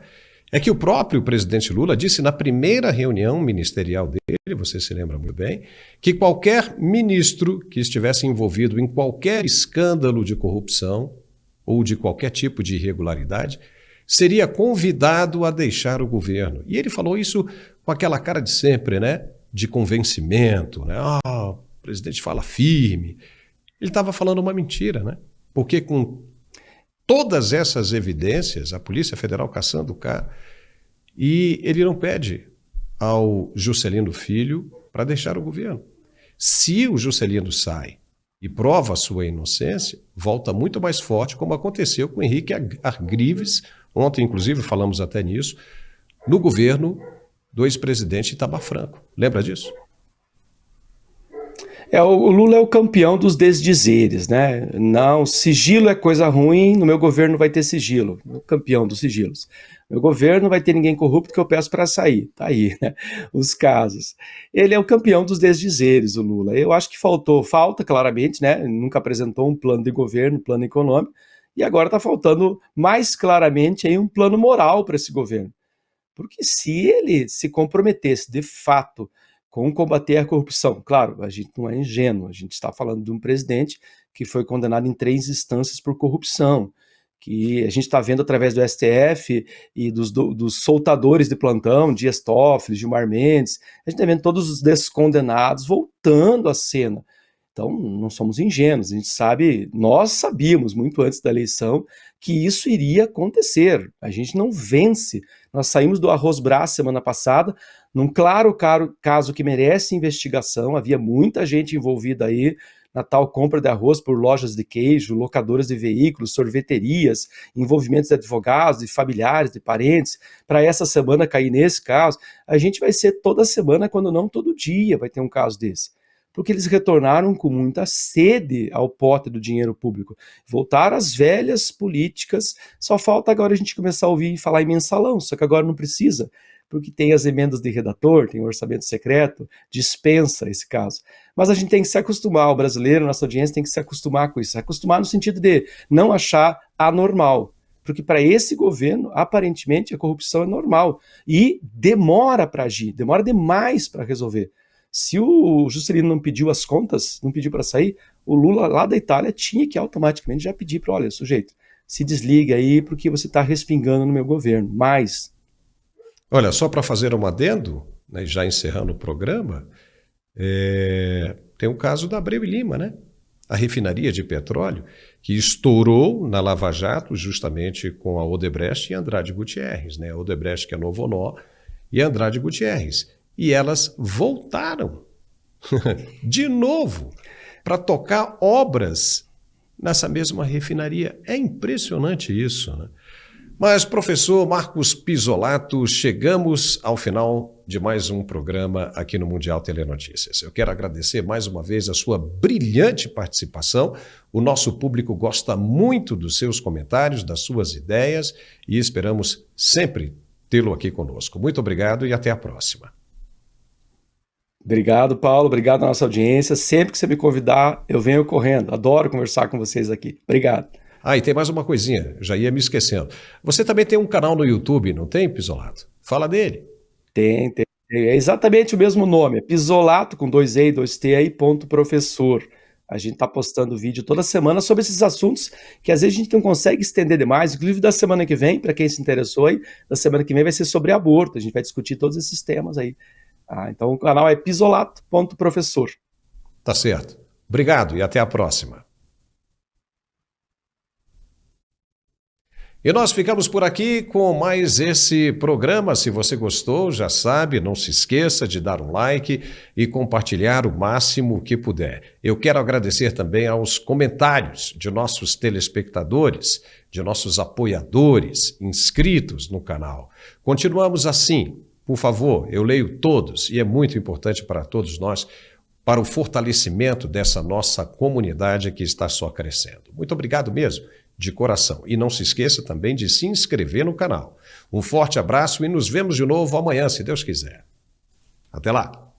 é que o próprio presidente Lula disse na primeira reunião ministerial dele, você se lembra muito bem, que qualquer ministro que estivesse envolvido em qualquer escândalo de corrupção ou de qualquer tipo de irregularidade, seria convidado a deixar o governo. E ele falou isso com aquela cara de sempre, né? De convencimento, né? O presidente fala firme. Ele estava falando uma mentira, né? Porque com todas essas evidências, a Polícia Federal caçando o cara, e ele não pede ao Juscelino Filho para deixar o governo. Se o Juscelino sai e prova a sua inocência, volta muito mais forte, como aconteceu com Henrique Argrives, ontem, inclusive, falamos até nisso, no governo do ex-presidente Itamar Franco. Lembra disso? O Lula é o campeão dos desdizeres, né? Não, sigilo é coisa ruim, no meu governo vai ter sigilo. O campeão dos sigilos. Meu governo vai ter ninguém corrupto que eu peço para sair. Tá aí, né? Os casos. Ele é o campeão dos desdizeres, o Lula. Eu acho que falta claramente, né? Nunca apresentou um plano de governo, plano econômico, e agora está faltando mais claramente aí um plano moral para esse governo. Porque se ele se comprometesse de fato com combater a corrupção, claro, a gente não é ingênuo, a gente está falando de um presidente que foi condenado em 3 instâncias por corrupção, que a gente está vendo através do STF e dos soltadores de plantão, Dias Toffoli, Gilmar Mendes, a gente está vendo todos os descondenados voltando à cena. Então, não somos ingênuos, a gente sabe, nós sabíamos muito antes da eleição que isso iria acontecer. A gente não vence. Nós saímos do arroz brás semana passada, num claro caso que merece investigação, havia muita gente envolvida aí na tal compra de arroz por lojas de queijo, locadoras de veículos, sorveterias, envolvimentos de advogados, de familiares, de parentes, para essa semana cair nesse caso. A gente vai ser toda semana, quando não todo dia, vai ter um caso desse. Porque eles retornaram com muita sede ao pote do dinheiro público. Voltaram às velhas políticas, só falta agora a gente começar a ouvir falar em mensalão, só que agora não precisa, porque tem as emendas de redator, tem o orçamento secreto, dispensa esse caso. Mas a gente tem que se acostumar, o brasileiro, nossa audiência tem que se acostumar com isso, se acostumar no sentido de não achar anormal, porque para esse governo, aparentemente, a corrupção é normal, e demora para agir, demora demais para resolver. Se o Juscelino não pediu as contas, não pediu para sair, o Lula lá da Itália tinha que automaticamente já pedir para, olha, sujeito, se desliga aí porque você está respingando no meu governo. Mas... Olha, só para fazer um adendo, né, já encerrando o programa, tem o caso da Abreu e Lima, né? A refinaria de petróleo que estourou na Lava Jato justamente com a Odebrecht e Andrade Gutierrez, né? A Odebrecht que é Novonor e Andrade Gutierrez. E elas voltaram de novo para tocar obras nessa mesma refinaria. É impressionante isso, né? Mas, professor Marcos Pisolato, chegamos ao final de mais um programa aqui no Mundial Telenotícias. Eu quero agradecer mais uma vez a sua brilhante participação. O nosso público gosta muito dos seus comentários, das suas ideias e esperamos sempre tê-lo aqui conosco. Muito obrigado e até a próxima. Obrigado, Paulo. Obrigado à nossa audiência. Sempre que você me convidar, eu venho correndo. Adoro conversar com vocês aqui. Obrigado. Ah, e tem mais uma coisinha. Já ia me esquecendo. Você também tem um canal no YouTube, não tem, Pisolato? Fala dele. Tem. É exatamente o mesmo nome. É Pisolato, com 2 E e 2 T aí, .professor. A gente está postando vídeo toda semana sobre esses assuntos que às vezes a gente não consegue estender demais. Inclusive da semana que vem, para quem se interessou aí, da semana que vem vai ser sobre aborto. A gente vai discutir todos esses temas aí. Então o canal é pisolato.professor. Tá certo. Obrigado e até a próxima. E nós ficamos por aqui com mais esse programa. Se você gostou, já sabe, não se esqueça de dar um like e compartilhar o máximo que puder. Eu quero agradecer também aos comentários de nossos telespectadores, de nossos apoiadores, inscritos no canal. Continuamos assim. Por favor, eu leio todos e é muito importante para todos nós, para o fortalecimento dessa nossa comunidade que está só crescendo. Muito obrigado mesmo, de coração. E não se esqueça também de se inscrever no canal. Um forte abraço e nos vemos de novo amanhã, se Deus quiser. Até lá!